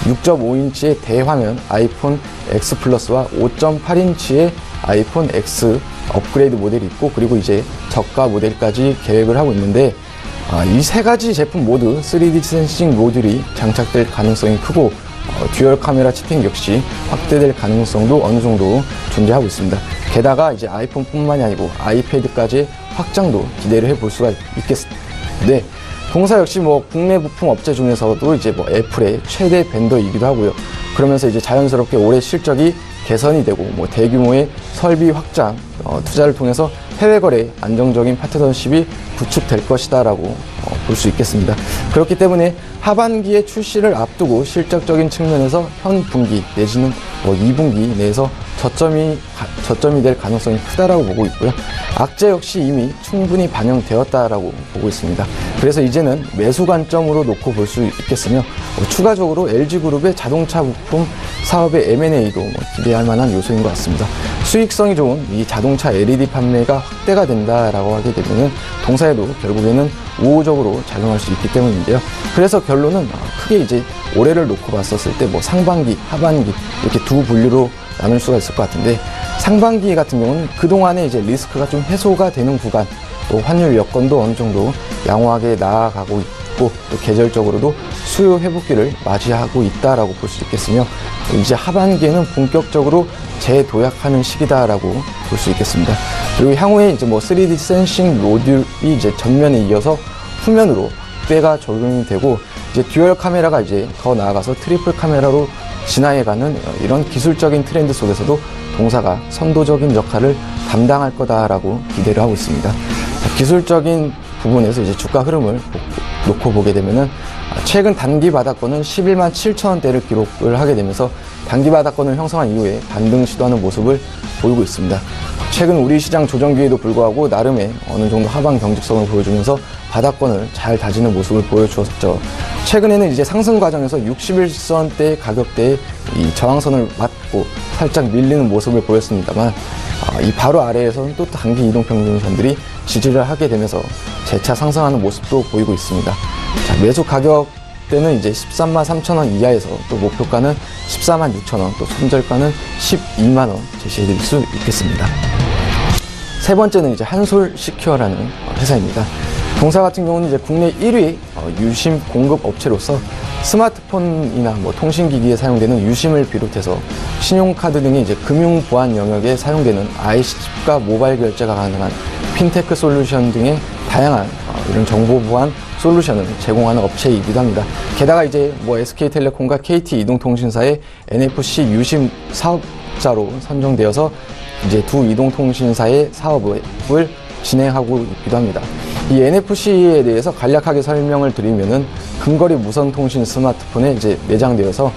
6.5인치의 대화면 아이폰 X 플러스와 5.8인치의 아이폰 X 업그레이드 모델이 있고, 그리고 이제 저가 모델까지 계획을 하고 있는데 이 3가지 제품 모두 3D 센싱 모듈이 장착될 가능성이 크고 듀얼 카메라 채팅 역시 확대될 가능성도 어느 정도 존재하고 있습니다. 게다가 이제 아이폰뿐만이 아니고 아이패드까지 확장도 기대를 해볼 수가 있겠습니다. 네, 동사 역시 뭐 국내 부품 업체 중에서도 이제 뭐 애플의 최대 벤더이기도 하고요. 그러면서 이제 자연스럽게 올해 실적이 개선이 되고 뭐 대규모의 설비 확장 투자를 통해서 해외 거래 안정적인 파트너십이 구축될 것이다라고 볼 수 있겠습니다. 그렇기 때문에 하반기에 출시를 앞두고 실적적인 측면에서 현 분기 내지는 뭐 2분기 내에서 저점이 될 가능성이 크다라고 보고 있고요. 악재 역시 이미 충분히 반영되었다라고 보고 있습니다. 그래서 이제는 매수 관점으로 놓고 볼 수 있겠으며 추가적으로 LG그룹의 자동차 부품 사업의 M&A도 기대할 만한 요소인 것 같습니다. 수익성이 좋은 이 자동차 LED 판매가 확대가 된다라고 하게 되면은 동사에도 결국에는 우호적으로 작용할 수 있기 때문인데요. 그래서 결론은 크게 이제 올해를 놓고 봤었을 때 뭐 상반기, 하반기 이렇게 두 분류로 나눌 수가 있을 것 같은데, 상반기 같은 경우는 그동안에 이제 리스크가 좀 해소가 되는 구간, 또 환율 여건도 어느 정도 양호하게 나아가고 있고, 또 계절적으로도 수요 회복기를 맞이하고 있다라고 볼 수 있겠으며, 이제 하반기에는 본격적으로 재도약하는 시기다라고 볼 수 있겠습니다. 그리고 향후에 이제 뭐 3D 센싱 모듈이 이제 전면에 이어서 후면으로 확대가 적용이 되고, 이제 듀얼 카메라가 이제 더 나아가서 트리플 카메라로 진화해가는 이런 기술적인 트렌드 속에서도 동사가 선도적인 역할을 담당할 거다라고 기대를 하고 있습니다. 기술적인 부분에서 이제 주가 흐름을 놓고 보게 되면은 최근 단기 바닥권은 11만 7천원대를 기록을 하게 되면서 단기 바닥권을 형성한 이후에 반등 시도하는 모습을 보이고 있습니다. 최근 우리 시장 조정기에도 불구하고 나름의 어느 정도 하방 경직성을 보여주면서 바닥권을 잘 다지는 모습을 보여주었죠. 최근에는 이제 상승 과정에서 61선대 가격대의 이 저항선을 맞고 살짝 밀리는 모습을 보였습니다만, 이 바로 아래에서는 또 단기 이동평균선들이 지지를 하게 되면서 재차 상승하는 모습도 보이고 있습니다. 자, 매수 가격대는 이제 13만 3천원 이하에서 또 목표가는 14만 6천원, 또 손절가는 12만원 제시해드릴 수 있겠습니다. 세 번째는 이제 한솔시큐어라는 회사입니다. 동사 같은 경우는 이제 국내 1위 유심 공급 업체로서 스마트폰이나 뭐 통신기기에 사용되는 유심을 비롯해서 신용카드 등의 이제 금융 보안 영역에 사용되는 IC칩과 모바일 결제가 가능한 핀테크 솔루션 등의 다양한 이런 정보 보안 솔루션을 제공하는 업체이기도 합니다. 게다가 이제 뭐 SK텔레콤과 KT이동통신사의 NFC 유심 사업자로 선정되어서 이제 두 이동통신사의 사업을 진행하고 있기도 합니다. 이 NFC에 대해서 간략하게 설명을 드리면은 근거리 무선통신 스마트폰에 이제 내장되어서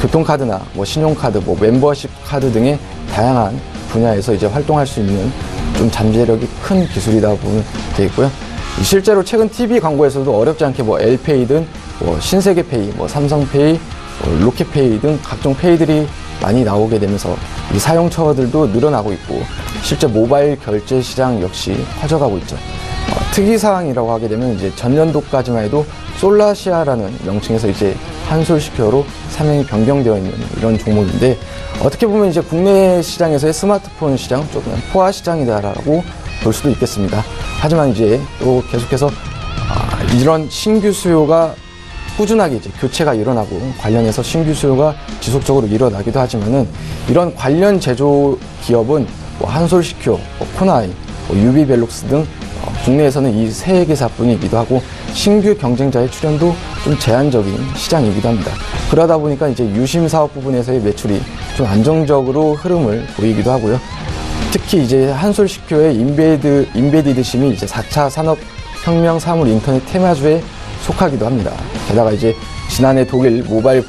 교통카드나 뭐 신용카드, 뭐 멤버십 카드 등의 다양한 분야에서 이제 활동할 수 있는 좀 잠재력이 큰 기술이다 보면 되겠고요. 실제로 최근 TV 광고에서도 어렵지 않게 뭐 L페이든 뭐 신세계페이, 뭐 삼성페이, 뭐 로켓페이 등 각종 페이들이 많이 나오게 되면서 이 사용처들도 늘어나고 있고, 실제 모바일 결제 시장 역시 커져가고 있죠. 특이사항이라고 하게 되면 이제 전년도까지만 해도 솔라시아라는 명칭에서 이제 한솔시큐어로 사명이 변경되어 있는 이런 종목인데, 어떻게 보면 이제 국내 시장에서의 스마트폰 시장 조금 포화 시장이다라고 볼 수도 있겠습니다. 하지만 이제 또 계속해서 이런 신규 수요가 꾸준하게 이제 교체가 일어나고 관련해서 신규 수요가 지속적으로 일어나기도 하지만은 이런 관련 제조 기업은 뭐 한솔시큐어, 코나이, 유비벨록스 등 국내에서는 이 세 개사뿐이기도 하고 신규 경쟁자의 출현도 좀 제한적인 시장이기도 합니다. 그러다 보니까 이제 유심 사업 부분에서의 매출이 좀 안정적으로 흐름을 보이기도 하고요. 특히 이제 한솔시큐어의 인베디드 심이 이제 4차 산업혁명 사물 인터넷 테마주에 속하기도 합니다. 게다가 이제 지난해 독일 모바일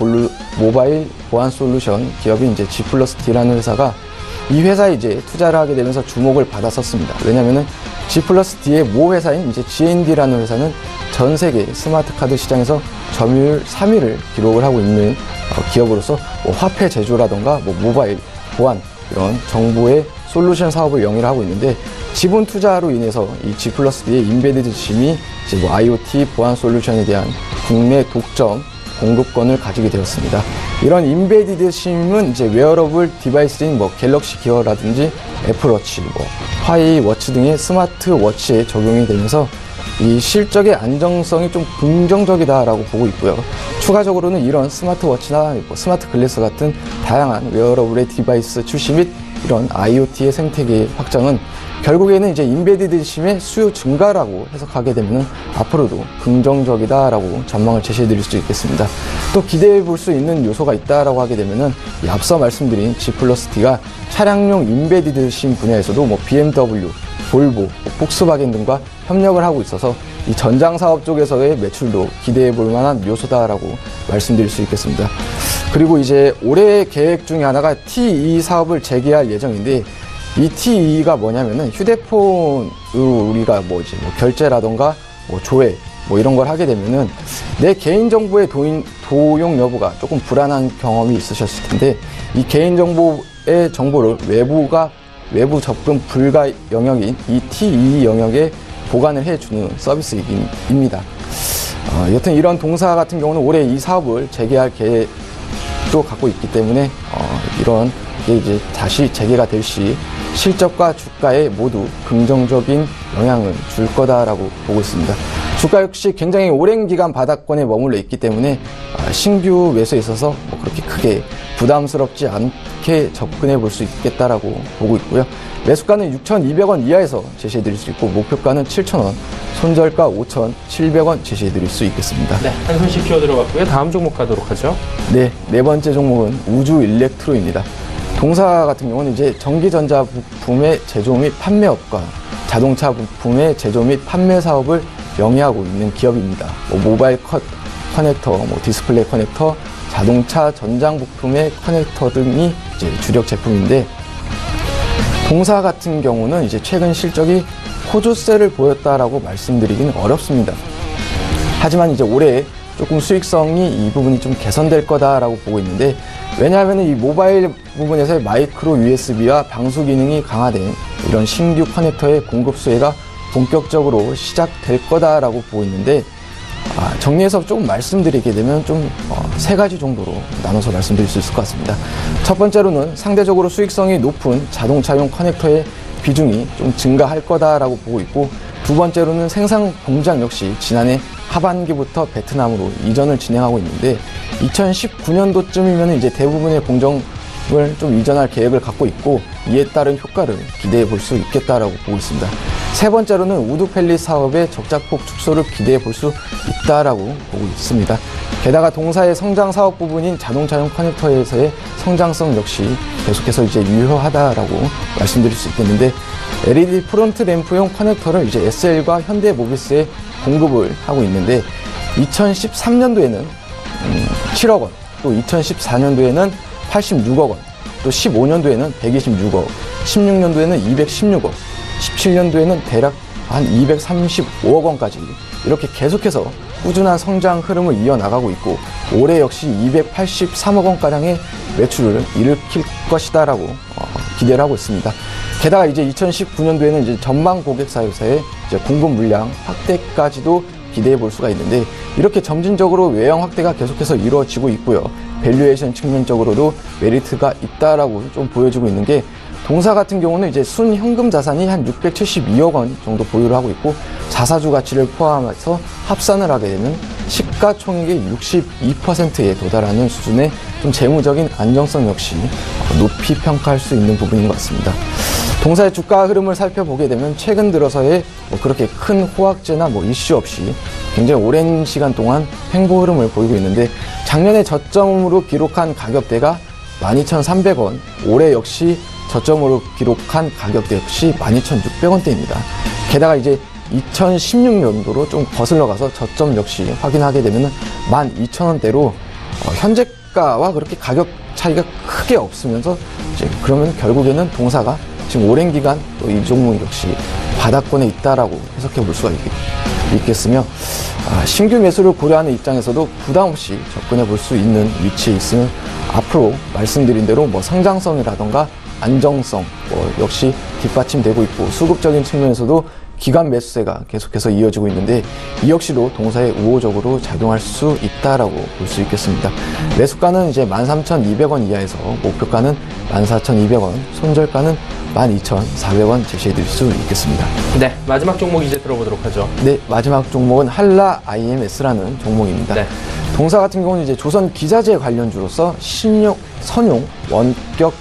보안 솔루션 기업인 이제 G+D라는 회사가 이 회사에 이제 투자를 하게 되면서 주목을 받았었습니다. 왜냐면은 G+D의 모 회사인 이제 GND라는 회사는 전 세계 스마트 카드 시장에서 점유율 3위를 기록을 하고 있는 기업으로서 뭐 화폐 제조라던가 뭐 모바일 보안 이런 정보의 솔루션 사업을 영위를 하고 있는데 지분 투자로 인해서 이 G+D의 인베디드 심이 이제 뭐 IoT 보안 솔루션에 대한 국내 독점 공급권을 가지게 되었습니다. 이런 인베디드 심은 이제 웨어러블 디바이스인 뭐 갤럭시 기어라든지 애플워치, 뭐 화웨이 워치 등의 스마트 워치에 적용이 되면서 이 실적의 안정성이 좀 긍정적이다라고 보고 있고요. 추가적으로는 이런 스마트 워치나 뭐 스마트 글래스 같은 다양한 웨어러블의 디바이스 출시 및 이런 IoT의 생태계 확장은 결국에는 이제 인베디드 심의 수요 증가라고 해석하게 되면 앞으로도 긍정적이다라고 전망을 제시해 드릴 수 있겠습니다. 또 기대해 볼 수 있는 요소가 있다라고 하게 되면은 앞서 말씀드린 G+D가 차량용 인베디드 심 분야에서도 뭐 BMW, 볼보, 폭스바겐 등과 협력을 하고 있어서 이 전장 사업 쪽에서의 매출도 기대해 볼 만한 요소다라고 말씀드릴 수 있겠습니다. 그리고 이제 올해 계획 중에 하나가 T2 사업을 재개할 예정인데 이 T2가 뭐냐면은 휴대폰으로 우리가 뭐 결제라던가 뭐 조회 뭐 이런 걸 하게 되면은 내 개인정보의 도용 여부가 조금 불안한 경험이 있으셨을 텐데 이 개인정보의 정보를 외부 접근 불가 영역인 이 T2 영역에 보관을 해주는 서비스입니다. 여튼 이런 동사 같은 경우는 올해 이 사업을 재개할 계획도 갖고 있기 때문에 이런 게 이제 다시 재개가 될 시 실적과 주가에 모두 긍정적인 영향을 줄 거다라고 보고 있습니다. 주가 역시 굉장히 오랜 기간 바닥권에 머물러 있기 때문에 신규 매수에 있어서 뭐 그렇게 크게 부담스럽지 않게 접근해 볼 수 있겠다라고 보고 있고요. 매수가는 6,200원 이하에서 제시해 드릴 수 있고 목표가는 7,000원, 손절가 5,700원 제시해 드릴 수 있겠습니다. 네, 한솔시큐어 들어갔고요. 다음 종목 가도록 하죠. 네, 네 번째 종목은 우주 일렉트로입니다. 동사 같은 경우는 이제 전기전자 부품의 제조 및 판매업과 자동차 부품의 제조 및 판매 사업을 영위하고 있는 기업입니다. 뭐 모바일 커넥터, 뭐 디스플레이 커넥터, 자동차 전장 부품의 커넥터 등이 이제 주력 제품인데 동사 같은 경우는 이제 최근 실적이 호조세를 보였다라고 말씀드리기는 어렵습니다. 하지만 이제 올해 조금 수익성이 이 부분이 좀 개선될 거다라고 보고 있는데 왜냐하면 이 모바일 부분에서의 마이크로 USB와 방수 기능이 강화된 이런 신규 커넥터의 공급 수혜가 본격적으로 시작될 거다라고 보고 있는데 정리해서 조금 말씀드리게 되면 좀 세 가지 정도로 나눠서 말씀드릴 수 있을 것 같습니다. 첫 번째로는 상대적으로 수익성이 높은 자동차용 커넥터의 비중이 좀 증가할 거다라고 보고 있고 두 번째로는 생산 공장 역시 지난해 하반기부터 베트남으로 이전을 진행하고 있는데 2019년도쯤이면 이제 대부분의 공정을 좀 이전할 계획을 갖고 있고 이에 따른 효과를 기대해 볼 수 있겠다라고 보고 있습니다. 세 번째로는 우드펠리 사업의 적자폭 축소를 기대해 볼 수 있다라고 보고 있습니다. 게다가 동사의 성장 사업 부분인 자동차용 커넥터에서의 성장성 역시 계속해서 이제 유효하다라고 말씀드릴 수 있겠는데 LED 프론트 램프용 커넥터를 이제 SL과 현대모비스에 공급을 하고 있는데 2013년도에는 7억 원, 또 2014년도에는 86억 원, 또 15년도에는 126억, 16년도에는 216억, 17년도에는 대략 한 235억 원까지 이렇게 계속해서 꾸준한 성장 흐름을 이어나가고 있고 올해 역시 283억 원가량의 매출을 일으킬 것이다라고 기대를 하고 있습니다. 게다가 이제 2019년도에는 이제 전망 고객사에서의 이제 공급 물량 확대까지도 기대해 볼 수가 있는데 이렇게 점진적으로 외형 확대가 계속해서 이루어지고 있고요. 밸류에이션 측면적으로도 메리트가 있다라고 좀 보여지고 있는 게 동사 같은 경우는 이제 순현금 자산이 한 672억 원 정도 보유를 하고 있고 자사주 가치를 포함해서 합산을 하게 되면 시가총액의 62%에 도달하는 수준의 좀 재무적인 안정성 역시 높이 평가할 수 있는 부분인 것 같습니다. 동사의 주가 흐름을 살펴보게 되면 최근 들어서의 그렇게 큰 호황제나 이슈 없이 굉장히 오랜 시간 동안 횡보 흐름을 보이고 있는데, 작년에 저점으로 기록한 가격대가 12,300원, 올해 역시 저점으로 기록한 가격대 역시 12,600원대입니다. 게다가 이제 2016년도로 좀 거슬러 가서 저점 역시 확인하게 되면 12,000원대로 현재가와 그렇게 가격 차이가 크게 없으면서 이제 그러면 결국에는 동사가 지금 오랜 기간 또 이 종목 역시 바닥권에 있다라고 해석해 볼 수가 있겠으며, 신규 매수를 고려하는 입장에서도 부담 없이 접근해 볼 수 있는 위치에 있으면 앞으로 말씀드린 대로 성장성이라던가 안정성 역시 뒷받침되고 있고, 수급적인 측면에서도 기간 매수세가 계속해서 이어지고 있는데, 이 역시도 동사에 우호적으로 작용할 수 있다라고 볼 수 있겠습니다. 매수가는 이제 13,200원 이하에서 목표가는 14,200원, 손절가는 12,400원 제시해 드릴 수 있겠습니다. 네, 마지막 종목 이제 들어보도록 하죠. 네, 마지막 종목은 한라 IMS라는 종목입니다. 네. 동사 같은 경우는 이제 조선 기자재 관련주로서 선용 원격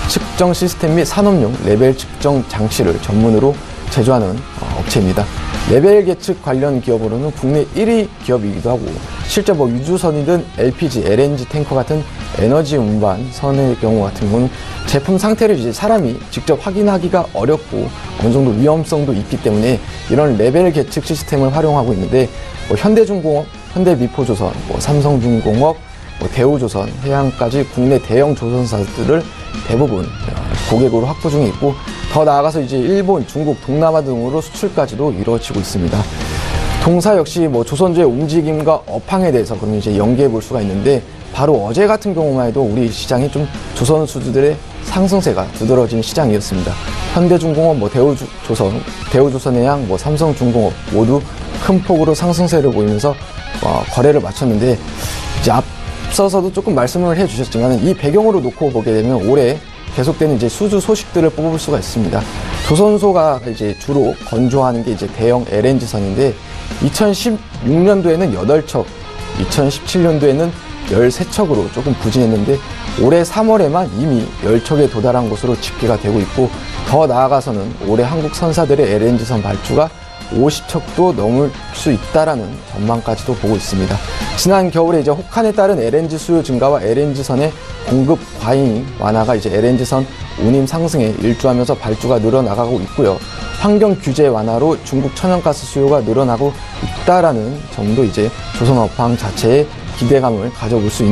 측정 시스템 및 산업용 레벨 측정 장치를 전문으로 제조하는 업체입니다. 레벨 계측 관련 기업으로는 국내 1위 기업이기도 하고, 실제 유주선이든 LPG, LNG 탱커 같은 에너지 운반 선의 경우 같은 경우는 제품 상태를 이제 사람이 직접 확인하기가 어렵고 어느 정도 위험성도 있기 때문에 이런 레벨 계측 시스템을 활용하고 있는데, 현대중공업, 현대미포조선, 삼성중공업, 대우조선, 해양까지 국내 대형 조선사들을 대부분 고객으로 확보 중에 있고, 더 나아가서 이제 일본, 중국, 동남아 등으로 수출까지도 이루어지고 있습니다. 동사 역시 조선주의 움직임과 업황에 대해서 그러면 이제 연계해 볼 수가 있는데, 바로 어제 같은 경우만 해도 우리 시장이 좀 조선수주들의 상승세가 두드러진 시장이었습니다. 현대중공업, 대우조선해양, 삼성중공업 모두 큰 폭으로 상승세를 보이면서 거래를 마쳤는데, 이제 앞서서도 조금 말씀을 해주셨지만 이 배경으로 놓고 보게 되면 올해 계속되는 이제 수주 소식들을 뽑을 수가 있습니다. 조선소가 이제 주로 건조하는 게 이제 대형 LNG선인데, 2016년도에는 8척, 2017년도에는 13척으로 조금 부진했는데, 올해 3월에만 이미 10척에 도달한 것으로 집계가 되고 있고, 더 나아가서는 올해 한국 선사들의 LNG선 발주가 50척도 넘을 수 있다라는 전망까지도 보고 있습니다. 지난 겨울에 이제 혹한에 따른 LNG 수요 증가와 LNG선의 공급 과잉 완화가 이제 LNG선 운임 상승에 일조하면서 발주가 늘어나가고 있고요. 환경 규제 완화로 중국 천연가스 수요가 늘어나고 있다라는 점도 이제 조선 업황 자체에 기대감을 가져볼 수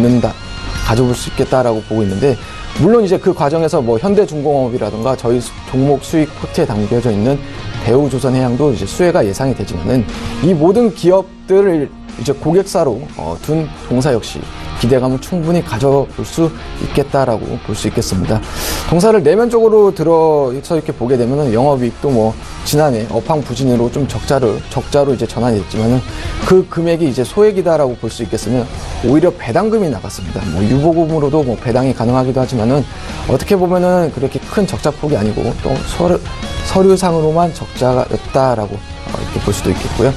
있겠다라고 보고 있는데, 물론 이제 그 과정에서 현대중공업이라든가 저희 종목 수익 코트에 담겨져 있는 대우조선해양도 이제 수혜가 예상이 되지만은, 이 모든 기업들을 이제 고객사로 둔 동사 역시 기대감을 충분히 가져볼 수 있겠다라고 볼 수 있겠습니다. 동사를 내면적으로 들어서 이렇게 보게 되면은 영업이익도 지난해 업황 부진으로 좀 적자로 이제 전환이 됐지만은 그 금액이 이제 소액이다라고 볼 수 있겠으면, 오히려 배당금이 나갔습니다. 유보금으로도 배당이 가능하기도 하지만은 어떻게 보면은 그렇게 큰 적자폭이 아니고 또 서류상으로만 적자였다라고 이렇게 볼 수도 있겠고요.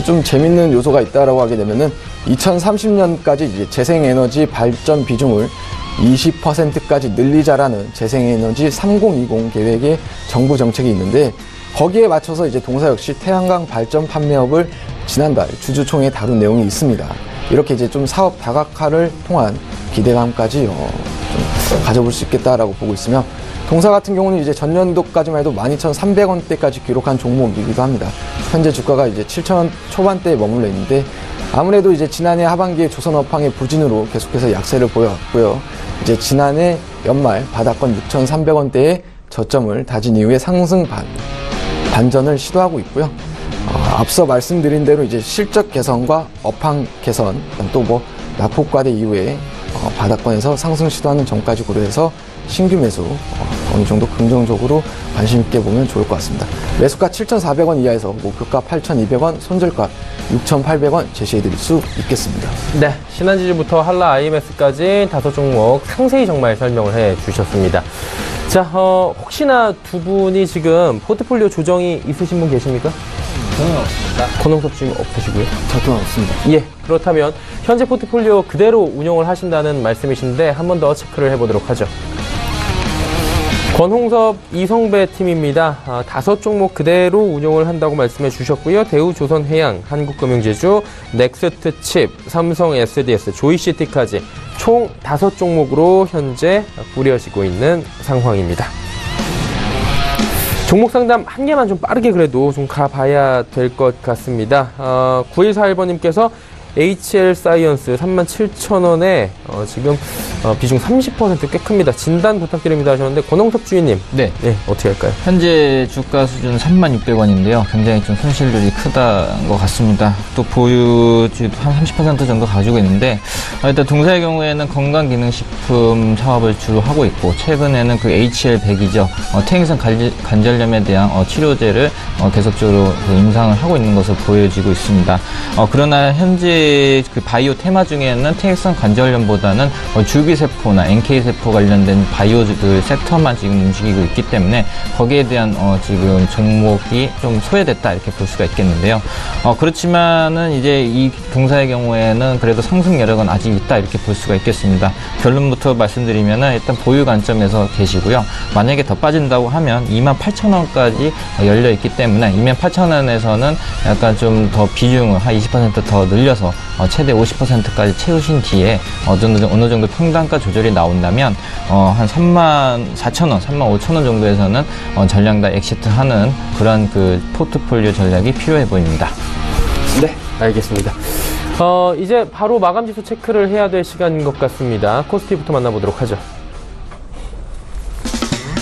좀 재밌는 요소가 있다라고 하게 되면은 2030년까지 이제 재생에너지 발전 비중을 20%까지 늘리자라는 재생에너지 3020 계획의 정부 정책이 있는데, 거기에 맞춰서 이제 동사 역시 태양광 발전 판매업을 지난달 주주총회에 다룬 내용이 있습니다. 이렇게 이제 좀 사업 다각화를 통한 기대감까지 좀 가져볼 수 있겠다라고 보고 있으며, 동사 같은 경우는 이제 전년도까지만 해도 12,300원대까지 기록한 종목이기도 합니다. 현재 주가가 이제 7,000원 초반대에 머물러 있는데, 아무래도 이제 지난해 하반기에 조선 업황의 부진으로 계속해서 약세를 보여왔고요. 이제 지난해 연말 바닥권 6,300원대의 저점을 다진 이후에 상승 반전을 시도하고 있고요. 앞서 말씀드린 대로 이제 실적 개선과 업황 개선, 또 낙폭과대 이후에 바닥권에서 상승 시도하는 점까지 고려해서 신규 매수 어느 정도 긍정적으로 관심 있게 보면 좋을 것 같습니다. 매수가 7,400원 이하에서 목표가 8,200원, 손절가 6,800원 제시해 드릴 수 있겠습니다. 네, 신한지주부터 한라 IMS까지 5종목 상세히 정말 설명을 해 주셨습니다. 자, 혹시나 두 분이 지금 포트폴리오 조정이 있으신 분 계십니까? 저는 없습니다. 권홍섭 주임 없으시고요. 저도 없습니다. 예, 그렇다면 현재 포트폴리오 그대로 운용을 하신다는 말씀이신데 한 번 더 체크를 해보도록 하죠. 권홍섭, 이성배 팀입니다. 5종목 그대로 운용을 한다고 말씀해 주셨고요. 대우조선해양, 한국금융지주, 넥스트칩, 삼성 SDS, 조이시티까지 총 5종목으로 현재 꾸려지고 있는 상황입니다. 종목 상담 한 개만 좀 빠르게 그래도 좀 가봐야 될 것 같습니다. 9141번님께서 HL 사이언스 37,000원에 지금 비중 30% 꽤 큽니다. 진단 부탁드립니다 하셨는데 권홍섭 주인님. 네. 네, 어떻게 할까요? 현재 주가 수준 36,000원인데요. 굉장히 좀 손실들이 크다는 것 같습니다. 또 보유주도 한 30% 정도 가지고 있는데 일단 동사의 경우에는 건강기능식품 사업을 주로 하고 있고 최근에는 그 HL100이죠. 퇴행성 관절염에 대한 치료제를 계속적으로 임상을 하고 있는 것으로 보여지고 있습니다. 그러나 현재 그 바이오 테마 중에는 퇴행성 관절염보다는 줄기세포나 NK세포 관련된 바이오들 섹터만 지금 움직이고 있기 때문에 거기에 대한 지금 종목이 좀 소외됐다 이렇게 볼 수가 있겠는데요. 그렇지만은 이제 이 동사의 경우에는 그래도 상승 여력은 아직 있다 이렇게 볼 수가 있겠습니다. 결론부터 말씀드리면은 일단 보유 관점에서 계시고요. 만약에 더 빠진다고 하면 28,000원까지 열려 있기 때문에 28,000원에서는 약간 좀 더 비중을 한 20% 더 늘려서 최대 50%까지 채우신 뒤에 어느 정도 평단가 조절이 나온다면 한 34,000원, 35,000원 정도에서는 전량 다 엑시트하는 그런 그 포트폴리오 전략이 필요해 보입니다. 네, 알겠습니다. 이제 바로 마감지수 체크를 해야 될 시간인 것 같습니다. 코스피부터 만나보도록 하죠.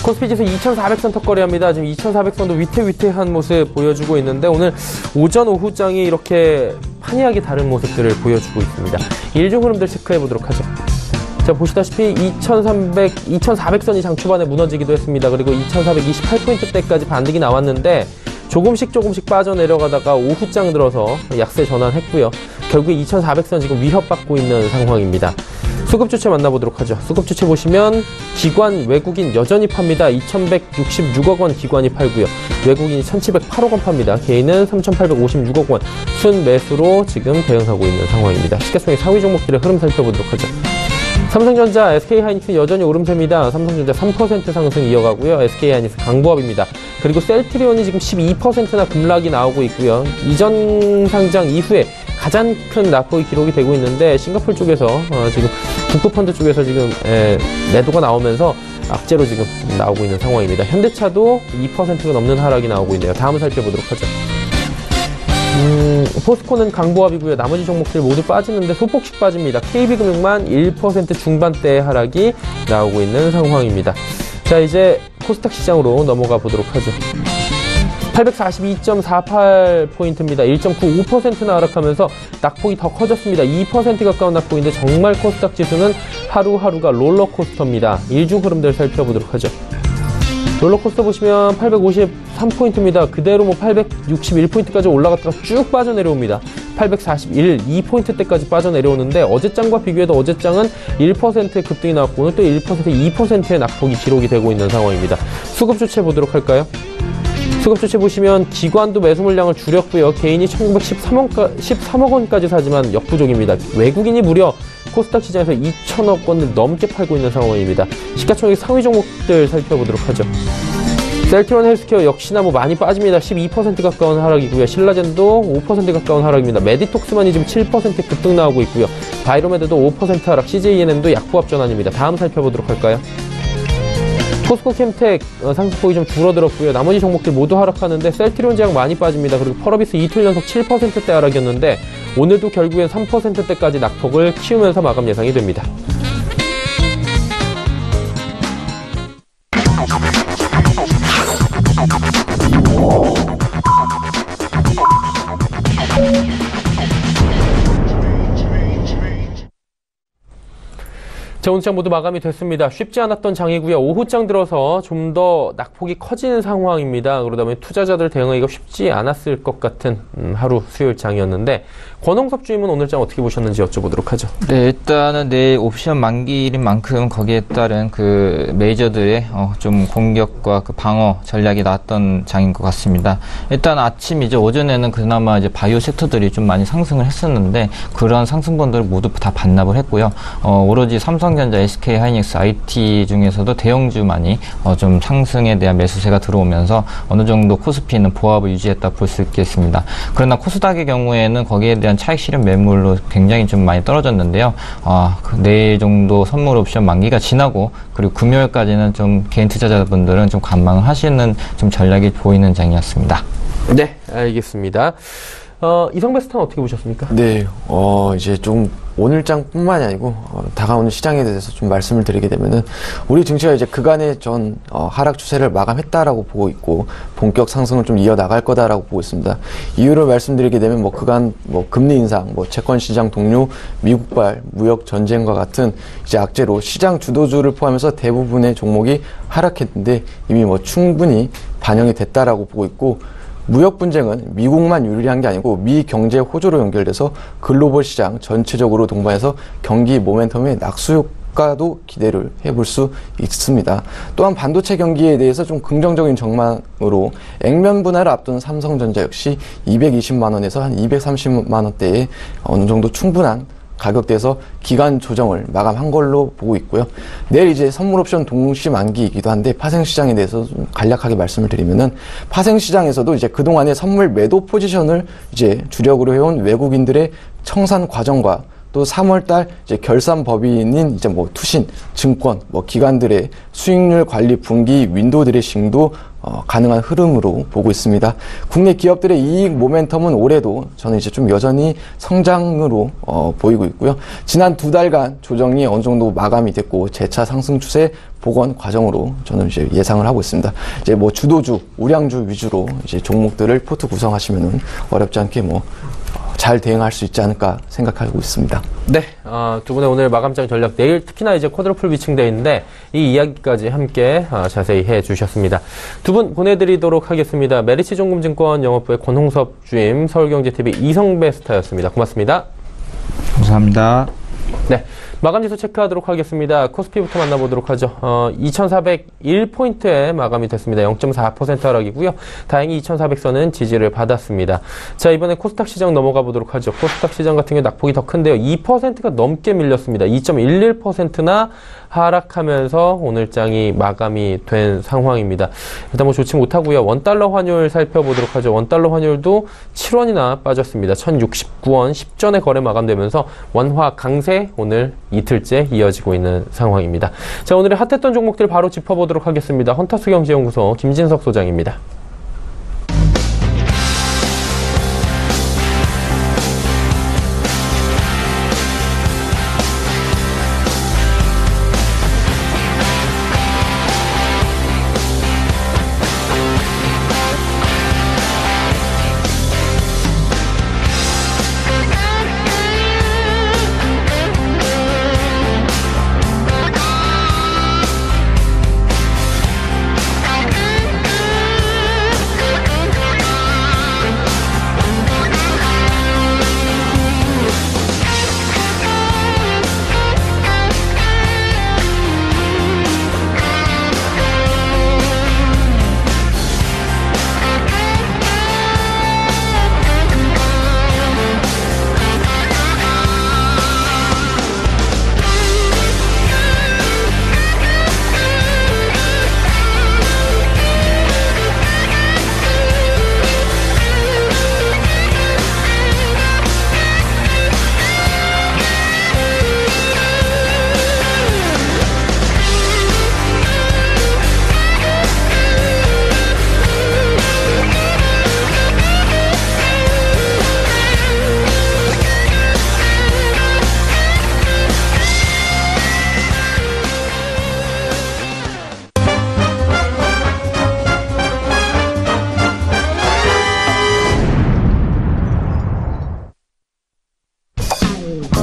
코스피 지수 2,400선 턱걸이합니다. 지금 2,400선도 위태위태한 모습 보여주고 있는데 오늘 오전 오후장이 이렇게 판이하게 다른 모습들을 보여주고 있습니다. 일중 흐름들 체크해 보도록 하죠. 자, 보시다시피 2,400선이 장 초반에 무너지기도 했습니다. 그리고 2,428포인트대까지 반등이 나왔는데 조금씩 빠져내려가다가 오후장 들어서 약세 전환했고요. 결국에 2,400선 지금 위협받고 있는 상황입니다. 수급주체 만나보도록 하죠. 수급주체 보시면 기관, 외국인 여전히 팝니다. 2,166억 원 기관이 팔고요. 외국인이 1,708억 원 팝니다. 개인은 3,856억 원 순매수로 지금 대응하고 있는 상황입니다. 시가총액 상위 종목들의 흐름 살펴보도록 하죠. 삼성전자, SK하이닉스 여전히 오름세입니다. 삼성전자 3% 상승 이어가고요. SK하이닉스 강보합입니다. 그리고 셀트리온이 지금 12%나 급락이 나오고 있고요. 이전 상장 이후에 가장 큰 낙폭이 기록이 되고 있는데 싱가포르 쪽에서 지금 국부펀드 쪽에서 지금 매도가 나오면서 악재로 지금 나오고 있는 상황입니다. 현대차도 2%가 넘는 하락이 나오고 있네요. 다음을 살펴보도록 하죠. 포스코는 강보합이고요. 나머지 종목들 모두 빠지는데 소폭씩 빠집니다. KB금융만 1% 중반대의 하락이 나오고 있는 상황입니다. 자, 이제 코스닥 시장으로 넘어가 보도록 하죠. 842.48포인트입니다. 1.95%나 하락하면서 낙폭이 더 커졌습니다. 2% 가까운 낙폭인데 정말 코스닥 지수는 하루하루가 롤러코스터입니다. 일중 흐름들 살펴보도록 하죠. 롤러코스터 보시면 853포인트입니다. 그대로 861포인트까지 올라갔다가 쭉 빠져내려옵니다. 841, 2포인트대까지 빠져내려오는데 어제장과 비교해도 어제장은 1%의 급등이 나왔고 오늘 또 1%, 2%의 낙폭이 기록이 되고 있는 상황입니다. 수급주체 보도록 할까요? 수급주체 보시면 기관도 매수 물량을 줄였고요. 개인이 1,913억 원까지 사지만 역부족입니다. 외국인이 무려 코스닥 시장에서 2,000억 원을 넘게 팔고 있는 상황입니다. 시가총액 상위 종목들 살펴보도록 하죠. 셀트리온 헬스케어 역시나 많이 빠집니다. 12% 가까운 하락이고요. 신라젠도 5% 가까운 하락입니다. 메디톡스만이 지금 7% 급등 나오고 있고요. 바이로메드도 5% 하락, CJENM도 약보합 전환입니다. 다음 살펴보도록 할까요? 포스코 캠텍 상승폭이 좀 줄어들었고요. 나머지 종목들 모두 하락하는데 셀트리온 제약 많이 빠집니다. 그리고 펄어비스 이틀 연속 7%대 하락이었는데 오늘도 결국엔 3%대까지 낙폭을 키우면서 마감 예상이 됩니다. 자, 오늘 장 모두 마감이 됐습니다. 쉽지 않았던 장이고요. 오후장 들어서 좀 더 낙폭이 커지는 상황입니다. 그러다 보니 투자자들 대응하기가 쉽지 않았을 것 같은 하루 수요일 장이었는데, 권홍섭 주임은 오늘 장 어떻게 보셨는지 여쭤보도록 하죠. 네, 일단은 내일 옵션 만기일인 만큼 거기에 따른 그 메이저들의 좀 공격과 그 방어 전략이 나왔던 장인 것 같습니다. 일단 아침 이제 오전에는 그나마 이제 바이오 섹터들이 좀 많이 상승을 했었는데 그런 상승분들을 모두 다 반납을 했고요. 오로지 삼성전자, SK 하이닉스, IT 중에서도 대형주만이 좀 상승에 대한 매수세가 들어오면서 어느 정도 코스피는 보합을 유지했다 볼 수 있겠습니다. 그러나 코스닥의 경우에는 거기에 대한 차익 실현 매물로 굉장히 좀 많이 떨어졌는데요. 내일 정도 선물 옵션 만기가 지나고 그리고 금요일까지는 좀 개인 투자자분들은 좀 관망을 하시는 좀 전략이 보이는 장이었습니다. 네, 알겠습니다. 이성배 스타는 어떻게 보셨습니까? 네, 이제 좀 오늘장뿐만이 아니고 다가오는 시장에 대해서 좀 말씀을 드리게 되면은 우리 증시가 이제 그간의 전 하락 추세를 마감했다라고 보고 있고 본격 상승을 좀 이어 나갈 거다라고 보고 있습니다. 이유를 말씀드리게 되면 그간 금리 인상, 채권 시장 동료, 미국발 무역 전쟁과 같은 이제 악재로 시장 주도주를 포함해서 대부분의 종목이 하락했는데 이미 충분히 반영이 됐다라고 보고 있고. 무역 분쟁은 미국만 유리한 게 아니고 미 경제 호조로 연결돼서 글로벌 시장 전체적으로 동반해서 경기 모멘텀의 낙수 효과도 기대를 해볼 수 있습니다. 또한 반도체 경기에 대해서 좀 긍정적인 전망으로 액면 분할을 앞둔 삼성전자 역시 220만 원에서 한 230만 원대에 어느 정도 충분한 가격대에서 기간 조정을 마감한 걸로 보고 있고요. 내일 이제 선물 옵션 동시 만기이기도 한데 파생 시장에 대해서 좀 간략하게 말씀을 드리면은 파생 시장에서도 이제 그동안의 선물 매도 포지션을 이제 주력으로 해온 외국인들의 청산 과정과 또 3월달 이제 결산 법인인 이제 투신, 증권, 기관들의 수익률 관리 분기 윈도우 드레싱도 가능한 흐름으로 보고 있습니다. 국내 기업들의 이익 모멘텀은 올해도 저는 이제 좀 여전히 성장으로 보이고 있고요. 지난 2달간 조정이 어느 정도 마감이 됐고 재차 상승 추세 복원 과정으로 저는 이제 예상을 하고 있습니다. 이제 주도주, 우량주 위주로 이제 종목들을 포트 구성하시면은 어렵지 않게 잘 대응할 수 있지 않을까 생각하고 있습니다. 네, 두 분의 오늘 마감장 전략 내일 특히나 이제 쿼드러플 비칭되어 있는데 이 이야기까지 함께 자세히 해주셨습니다. 두 분 보내드리도록 하겠습니다. 메리츠증권증권 영업부의 권홍섭 주임, 서울경제TV 이성배 스타였습니다. 고맙습니다. 감사합니다. 네. 마감지수 체크하도록 하겠습니다. 코스피부터 만나보도록 하죠. 2401포인트에 마감이 됐습니다. 0.4% 하락이고요. 다행히 2400선은 지지를 받았습니다. 자, 이번에 코스닥 시장 넘어가 보도록 하죠. 코스닥 시장 같은 경우 낙폭이 더 큰데요. 2%가 넘게 밀렸습니다. 2.11%나 하락하면서 오늘 장이 마감이 된 상황입니다. 일단 좋지 못하고요. 원달러 환율 살펴보도록 하죠. 원달러 환율도 7원이나 빠졌습니다. 1069원 10전에 거래 마감되면서 원화 강세 오늘 이틀째 이어지고 있는 상황입니다. 자, 오늘의 핫했던 종목들 바로 짚어보도록 하겠습니다. 헌터스 경제연구소 김진석 소장입니다.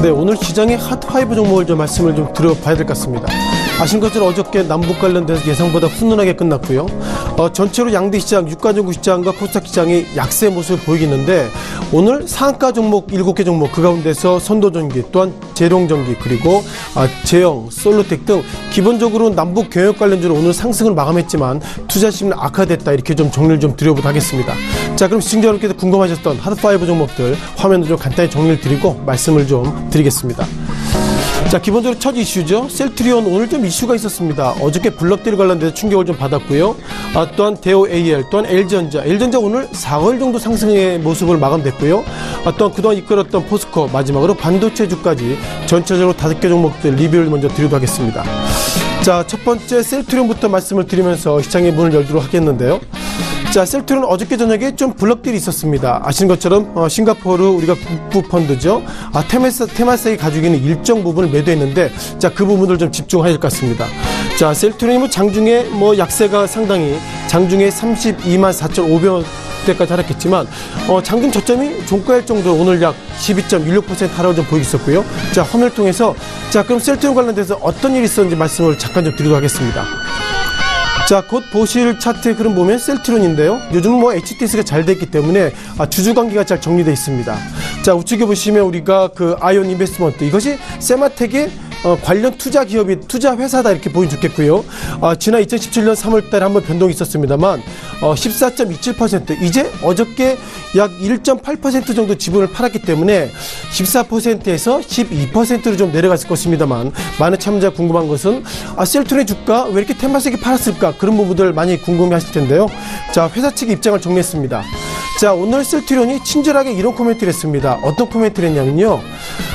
네, 오늘 시장의 핫5 종목을 좀 말씀을 좀 드려봐야 될 것 같습니다. 아신 것처럼 어저께 남북 관련돼서 예상보다 훈훈하게 끝났고요. 전체로 양대 시장, 유가전국 시장과 코스닥 시장이 약세 모습을 보이겠는데 오늘 상한가 종목 7개 종목 그 가운데서 선도전기 또한 재룡전기 그리고 제형, 솔로텍 등 기본적으로 남북 경협 관련주로 오늘 상승을 마감했지만 투자 심리는 악화됐다 이렇게 좀 정리를 좀 드려보도록 하겠습니다. 자, 그럼 시청자 여러분께서 궁금하셨던 핫5 종목들 화면으로 좀 간단히 정리를 드리고 말씀을 좀 드리겠습니다. 자, 기본적으로 첫 이슈죠. 셀트리온 오늘 좀 이슈가 있었습니다. 어저께 블럭딜 관련돼서 충격을 좀 받았고요. 또한 대우AL, 또한 LG전자 오늘 4월 정도 상승의 모습을 마감됐고요. 또한 그동안 이끌었던 포스코, 마지막으로 반도체주까지 전체적으로 5개 종목들 리뷰를 먼저 드리도록 하겠습니다. 자, 첫 번째 셀트리온부터 말씀을 드리면서 시장의 문을 열도록 하겠는데요. 자, 셀트리온 어저께 저녁에 좀 블럭딜이 있었습니다. 아시는 것처럼 싱가포르 우리가 국부 펀드죠. 테마스닥이 가지고 있는 일정 부분을 매도했는데 자, 그 부분을 좀 집중해야 될 것 같습니다. 자, 셀트리온이 장중에 약세가 상당히 장중에 32만 4,500원대까지 하락했지만 장중 저점이 종가일 정도로 오늘 약 12.16% 하락을 좀 보이고 있었고요. 자, 화면을 통해서 자, 그럼 셀트리온 관련돼서 어떤 일이 있었는지 말씀을 잠깐 좀 드리도록 하겠습니다. 자, 곧 보실 차트의 흐름 보면 셀트리온인데요. 요즘 HTS가 잘 됐기 때문에 주주관계가 잘 정리되어 있습니다. 자, 우측에 보시면 우리가 그 아이온 인베스트먼트 이것이 세마텍의 관련 투자 기업이 투자 회사다 이렇게 보이면 좋겠고요. 지난 2017년 3월달에 한번 변동이 있었습니다만 14.27% 이제 어저께 약 1.8% 정도 지분을 팔았기 때문에 14%에서 12%로 좀 내려갔을 것입니다만 많은 참여자 궁금한 것은 셀트리온의 주가 왜 이렇게 테마스닥이 팔았을까 그런 부분들 많이 궁금해하실 텐데요. 자, 회사 측의 입장을 정리했습니다. 자, 오늘 셀트리온이 친절하게 이런 코멘트를 했습니다. 어떤 코멘트를 했냐면요.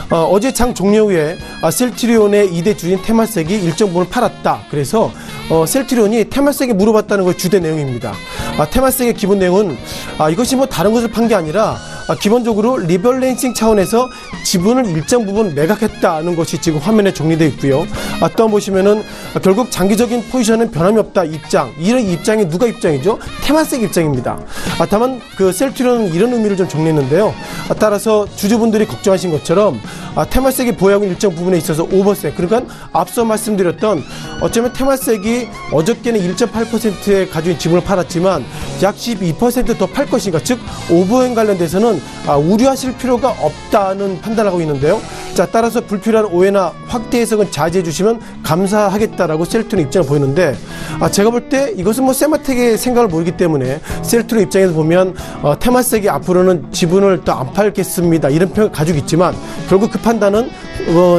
어제 장 종료 후에 셀트리온의 2대 주인 테마스닥이 일정 부분을 팔았다. 그래서 셀트리온이 테마스닥에 물어봤다는 걸 주된 내용입니다. 테마스닥의 기본 내용은 이것이 다른 것을 판 게 아니라 기본적으로 리밸런싱 차원에서 지분을 일정 부분 매각했다는 것이 지금 화면에 정리되어 있고요. 또한 보시면은 결국 장기적인 포지션은 변함이 없다 입장. 이런 입장이 누가 입장이죠? 테마스닥 입장입니다. 다만 그 셀트리온은 이런 의미를 좀 정리했는데요. 따라서 주주분들이 걱정하신 것처럼 테마스닥이 보유하고 있는 일정 부분에 있어서 오버세. 그러니까 앞서 말씀드렸던 어쩌면 테마스닥이 어저께는 1.8%의 가지고 있는 지분을 팔았지만 약 12% 더 팔 것인가. 즉 오버행 관련돼서는 우려하실 필요가 없다는 판단을 하고 있는데요. 자, 따라서 불필요한 오해나 확대 해석은 자제해 주시면 감사하겠다라고 셀트리온 입장을 보이는데 제가 볼 때 이것은 세마텍의 생각을 모르기 때문에 셀트리온 입장에서 보면 테마스닥이 앞으로는 지분을 더 안 팔겠습니다 이런 평을 가지고 있지만 결국 그 판단은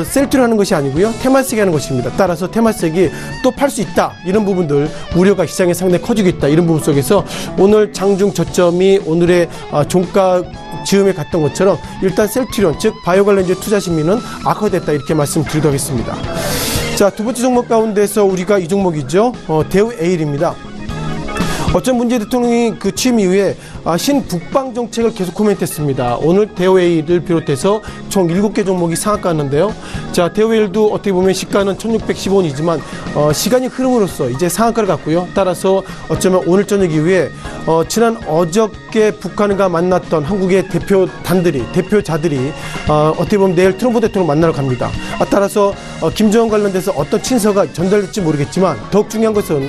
셀트리온 하는 것이 아니고요. 테마스닥이 하는 것입니다. 따라서 테마스닥이 또 팔 수 있다 이런 부분들 우려가 시장에 상당히 커지고 있다 이런 부분 속에서 오늘 장중 저점이 오늘의 종가 즈음에 갔던 것처럼 일단 셀트리온 즉 바이오 관련주의 투자 심리는 악화됐다 이렇게 말씀드리도록 하겠습니다. 자, 두 번째 종목 가운데서 우리가 이 종목이죠. 대우AL입니다. 어쩐 문재인 대통령이 그 취임 이후에 신북방 정책을 계속 코멘트했습니다. 오늘 대우AL을 비롯해서 총 7개 종목이 상한가였는데요. 자, 대우AL도 어떻게 보면 시가는 1615원이지만 시간이 흐름으로써 이제 상한가를 갔고요. 따라서 어쩌면 오늘 저녁 이후에 지난 어저께 북한과 만났던 한국의 대표자들이 어떻게 보면 내일 트럼프 대통령 만나러 갑니다. 따라서 김정은 관련돼서 어떤 친서가 전달될지 모르겠지만 더욱 중요한 것은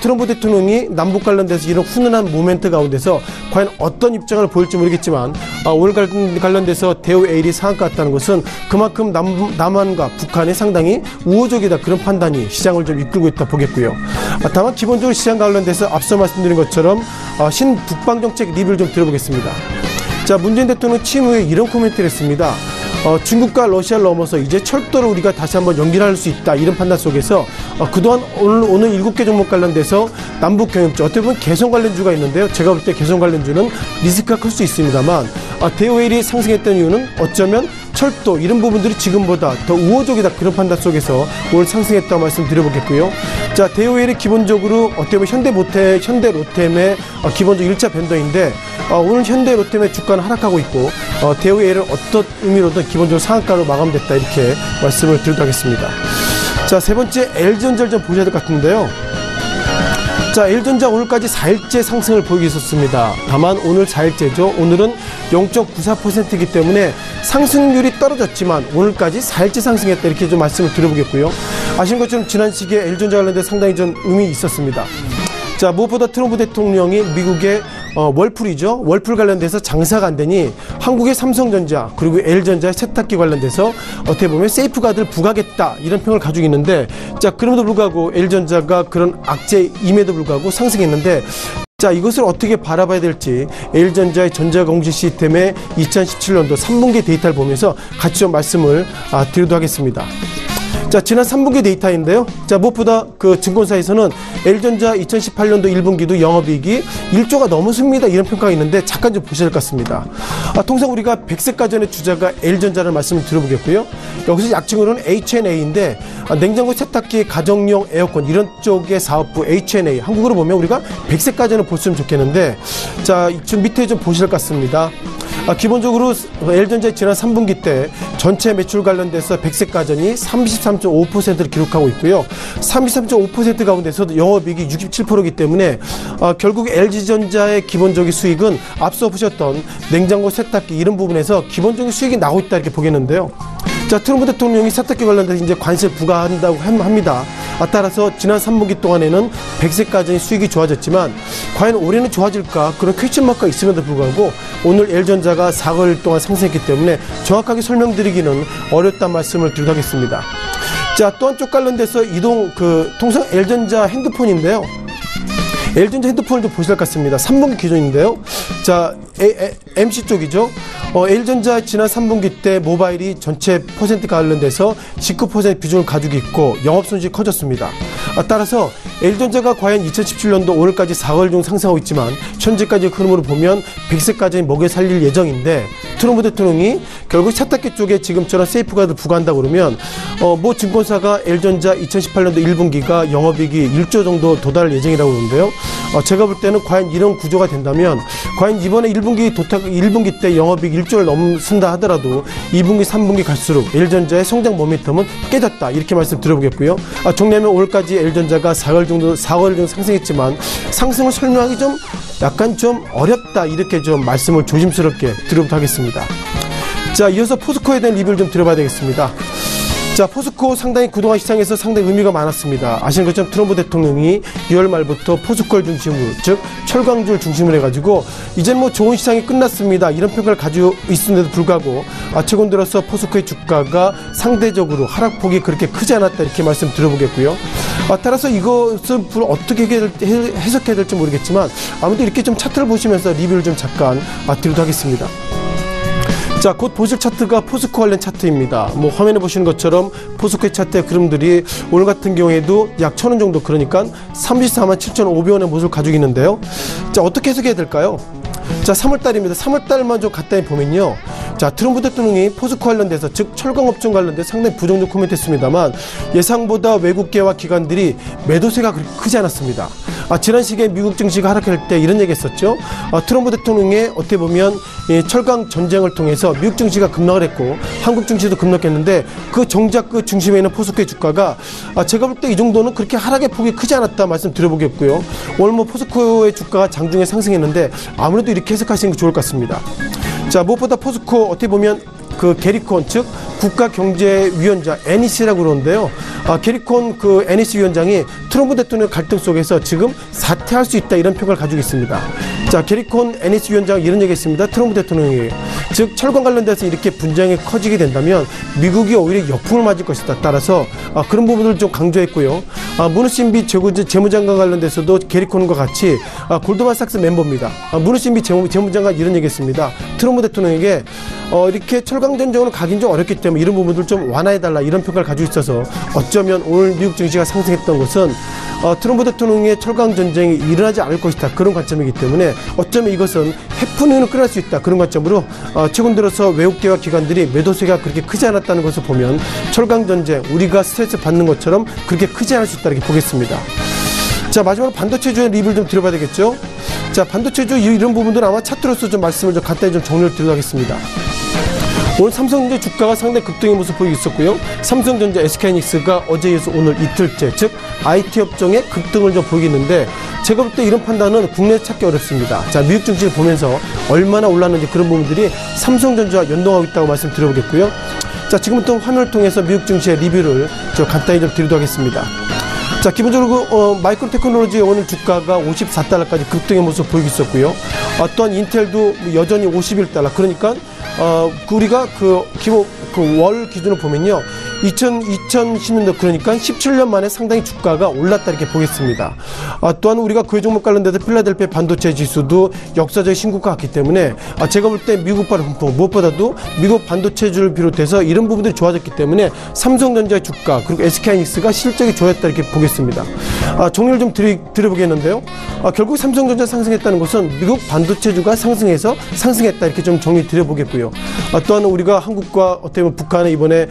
트럼프 대통령이 남북 관련돼서 이런 훈훈한 모멘트 가운데서 과연 어떤 입장을 보일지 모르겠지만 오늘 관련돼서 대우AL이 상한가 같다는 것은 그만큼 남한과 북한이 상당히 우호적이다 그런 판단이 시장을 좀 이끌고 있다 보겠고요. 다만 기본적으로 시장 관련돼서 앞서 말씀드린 것처럼 신북방 정책 리뷰를 좀 들어보겠습니다. 자, 문재인 대통령 취임 후에 이런 코멘트를 했습니다. 중국과 러시아를 넘어서 이제 철도를 우리가 다시 한번 연결할 수 있다 이런 판단 속에서 그동안 오늘 7개 종목 관련돼서 남북 경협주 어떻게 보면 개성 관련주가 있는데요. 제가 볼 때 개성 관련주는 리스크가 클 수 있습니다만 대우AL이 상승했던 이유는 어쩌면 철도 이런 부분들이 지금보다 더 우호적이다 그런 판단 속에서 오늘 상승했다고 말씀드려보겠고요. 자, 대우AL이 기본적으로 어떻게 보면 현대로템의 기본적 1차 변동인데 오늘 현대로템의 주가는 하락하고 있고 대우AL은 어떤 의미로든 기본적으로 상한가로 마감됐다 이렇게 말씀을 드리도록 하겠습니다. 자, 세 번째 LG전자를 좀 보셔야 될 것 같은데요. 자, LG전자 오늘까지 4일째 상승을 보이고 있었습니다. 다만 오늘 4일째죠. 오늘은 0.94%이기 때문에 상승률이 떨어졌지만 오늘까지 4일째 상승했다 이렇게 좀 말씀을 드려보겠고요. 아시는 것처럼 지난 시기에 LG전자 관련된 상당히 좀 의미 있었습니다. 자, 무엇보다 트럼프 대통령이 미국의 월풀이죠. 월풀 관련돼서 장사가 안 되니 한국의 삼성전자 그리고 LG전자의 세탁기 관련돼서 어떻게 보면 세이프가드를 부과하겠다 이런 평을 가지고 있는데, 자, 그럼에도 불구하고 LG전자가 그런 악재임에도 불구하고 상승했는데, 자, 이것을 어떻게 바라봐야 될지 LG전자의 전자공시 시스템의 2017년도 3분기 데이터를 보면서 같이 좀 말씀을 드리도록 하겠습니다. 자, 지난 3분기 데이터인데요. 자, 무엇보다 그 증권사에서는 LG전자 2018년도 1분기도 영업이익이 1조가 넘었습니다. 이런 평가가 있는데 잠깐 좀 보셔야 될 것 같습니다. 통상 우리가 백색가전의 주자가 LG전자를 말씀을 드려보겠고요. 여기서 약칭으로는 H&A인데 냉장고, 세탁기, 가정용 에어컨 이런 쪽의 사업부 H&A, 한국어로 보면 우리가 백색가전을 보시면 좋겠는데, 자, 좀 밑에 좀 보셔야 될 것 같습니다. 기본적으로 LG전자의 지난 3분기 때 전체 매출 관련돼서 백색가전이 33.5%를 기록하고 있고요. 33.5% 가운데서도 영업이익이 67%이기 때문에 결국 LG전자의 기본적인 수익은 앞서 보셨던 냉장고, 세탁기 이런 부분에서 기본적인 수익이 나오고 있다 이렇게 보겠는데요. 자, 트럼프 대통령이 세탁기 관련돼서 이제 관세를 부과한다고 합니다. 따라서 지난 3분기 동안에는 백색가전의 수익이 좋아졌지만 과연 올해는 좋아질까, 그런 퀘스천 마크가 있음에도 불구하고 오늘 LG전자가 4개월 동안 상승했기 때문에 정확하게 설명드리기는 어렵다는 말씀을 드리도록 하겠습니다. 자, 또 한쪽 관련돼서 통상 LG전자 핸드폰인데요. LG전자 핸드폰을 좀 보실 것 같습니다. 3분기 기준인데요. 자, MC 쪽이죠. LG전자 지난 3분기 때 모바일이 전체 퍼센트 관련돼서 19% 비중을 가지고 있고 영업손실이 커졌습니다. 따라서 LG전자가 과연 2017년도 오늘까지 4개월 중 상승하고 있지만 현재까지 흐름으로 보면 백색가전이 먹여 살릴 예정인데, 트럼프 대통령이 결국 세탁기 쪽에 지금처럼 세이프가드를 부과한다고 그러면 뭐 증권사가 LG전자 2018년도 1분기가 영업이익이 1조 정도 도달할 예정이라고 그러는데요. 제가 볼 때는 과연 이런 구조가 된다면 과연 이번에 1분기 때 영업이익 1조를 넘는다 하더라도 2분기, 3분기 갈수록 LG전자의 성장 모멘텀은 깨졌다 이렇게 말씀드려보겠고요. 정리하면 오늘까지 LG전자가 4개월 정도 상승했지만 상승을 설명하기 좀 약간 좀 어렵다 이렇게 좀 말씀을 조심스럽게 드려보도록 하겠습니다. 자, 이어서 포스코에 대한 리뷰를 좀 드려봐야 되겠습니다. 자, 포스코 상당히 그동안 시장에서 상당히 의미가 많았습니다. 아시는 것처럼 트럼프 대통령이 6월 말부터 포스코를 중심으로, 즉 철강주를 중심으로 해가지고 이제 뭐 좋은 시장이 끝났습니다 이런 평가를 가지고 있음에도 불구하고 최근 들어서 포스코의 주가가 상대적으로 하락폭이 그렇게 크지 않았다 이렇게 말씀드려보겠고요. 따라서 이것을 어떻게 해석해야 될지 모르겠지만 아무튼 이렇게 좀 차트를 보시면서 리뷰를 좀 잠깐 드리도록 하겠습니다. 자, 곧 보실 차트가 포스코 관련 차트입니다. 뭐 화면에 보시는 것처럼 포스코의 차트의 그림들이 오늘 같은 경우에도 약 1,000원 정도, 그러니까 34만 7,500원의 모습을 가지고 있는데요. 자, 어떻게 해석해야 될까요? 자, 3월달입니다. 3월달만 좀 간단히 보면요. 자, 트럼프 대통령이 포스코 관련돼서, 즉 철강업종 관련돼서 상당히 부정적 코멘트 했습니다만 예상보다 외국계와 기관들이 매도세가 그렇게 크지 않았습니다. 지난 시기에 미국 증시가 하락할 때 이런 얘기 했었죠. 트럼프 대통령의 어떻게 보면 철강 전쟁을 통해서 미국 증시가 급락을 했고 한국 증시도 급락했는데 정작 그 중심에 있는 포스코의 주가가 제가 볼 때 이 정도는 그렇게 하락의 폭이 크지 않았다 말씀드려보겠고요. 오늘 뭐 포스코의 주가가 장중에 상승했는데 아무래도 이렇게 해석하시는 게 좋을 것 같습니다. 자, 무엇보다 포스코 어떻게 보면 그 게리콘, 즉 국가경제위원장 NEC라고 그러는데요. 게리콘 그 NEC 위원장이 트럼프 대통령 갈등 속에서 지금 사퇴할 수 있다 이런 평가를 가지고 있습니다. 자, 게리콘 NEC 위원장이 이런 얘기했습니다. 트럼프 대통령이, 즉 철강 관련돼서 이렇게 분쟁이 커지게 된다면 미국이 오히려 역풍을 맞을 것이다. 따라서 그런 부분을 좀 강조했고요. 무누신비 재무장관 관련돼서도 게리콘과 같이 골드만삭스 멤버입니다. 무누신비 재무장관 이런 얘기했습니다. 트럼프 대통령에게 이렇게 철강 전쟁으로 가긴 좀 어렵기 때문에 이런 부분들 좀 완화해달라 이런 평가를 가지고 있어서 어쩌면 오늘 미국 증시가 상승했던 것은 트럼프 대통령의 철강 전쟁이 일어나지 않을 것이다 그런 관점이기 때문에 어쩌면 이것은 해프닝을 끌어낼 수 있다 그런 관점으로 최근 들어서 외국계와 기관들이 매도세가 그렇게 크지 않았다는 것을 보면 철강 전쟁 우리가 스트레스 받는 것처럼 그렇게 크지 않을 수 있다 이렇게 보겠습니다. 자, 마지막으로 반도체주의 리뷰를 좀 드려봐야 되겠죠. 자, 반도체주 이런 부분들은 아마 차트로서 좀 말씀을 좀 간단히 좀 정리를 드리도록 하겠습니다. 오늘 삼성전자 주가가 상당히 급등의 모습 보이고 있었고요. 삼성전자, SK하이닉스가 어제에 이어서 오늘 이틀째, 즉 IT 업종의 급등을 좀 보이겠는데 제가 볼 때 이런 판단은 국내에 찾기 어렵습니다. 자, 미국 증시를 보면서 얼마나 올랐는지 그런 부분들이 삼성전자와 연동하고 있다고 말씀드려보겠고요. 자, 지금부터 화면을 통해서 미국 증시의 리뷰를 좀 간단히 좀 드리도록 하겠습니다. 자, 기본적으로 마이크로 테크놀로지의 오늘 주가가 54달러까지 급등의 모습 보이고 있었고요. 또한 인텔도 여전히 51달러. 그러니까 우리가 월 기준으로 보면요, 2010년도 그러니까 17년 만에 상당히 주가가 올랐다 이렇게 보겠습니다. 또한 우리가 그 종목 관련돼서 필라델피아 반도체 지수도 역사적 신고가 같기 때문에 제가 볼 때 미국발 분포 무엇보다도 미국 반도체주를 비롯해서 이런 부분들이 좋아졌기 때문에 삼성전자의 주가 그리고 SK하이닉스가 실적이 좋았다 이렇게 보겠습니다. 정리를 좀 드려보겠는데요. 결국 삼성전자 상승했다는 것은 미국 반도체주가 상승했다 이렇게 좀 정리 드려보겠고요. 또한 우리가 한국과 어떻게 보면 북한의 이번에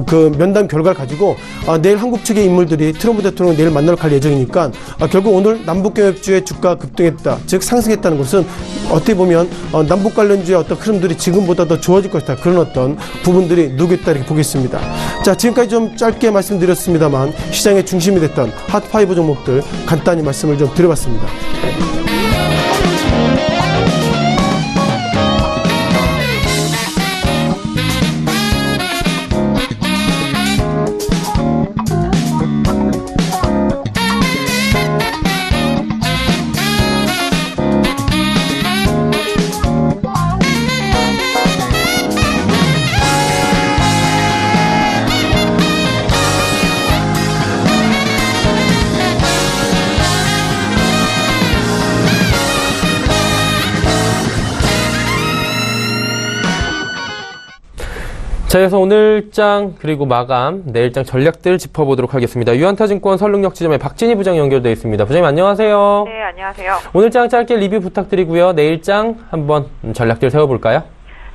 그 면담 결과를 가지고 내일 한국 측의 인물들이 트럼프 대통령 내일 만나러 갈 예정이니까 결국 오늘 남북경협주의 주가 급등했다, 즉 상승했다는 것은 어떻게 보면 남북 관련주의 어떤 흐름들이 지금보다 더 좋아질 것이다, 그런 어떤 부분들이 녹였다 이렇게 보겠습니다. 자, 지금까지 좀 짧게 말씀드렸습니다만 시장의 중심이 됐던 핫5 종목들 간단히 말씀을 좀 드려봤습니다. 자, 그래서 오늘장 그리고 마감, 내일장 전략들 짚어보도록 하겠습니다. 유한타증권 설릉역지점의 박진희 부장 연결되어 있습니다. 부장님 안녕하세요. 네, 안녕하세요. 오늘장 짧게 리뷰 부탁드리고요. 내일장 한번 전략들 세워볼까요?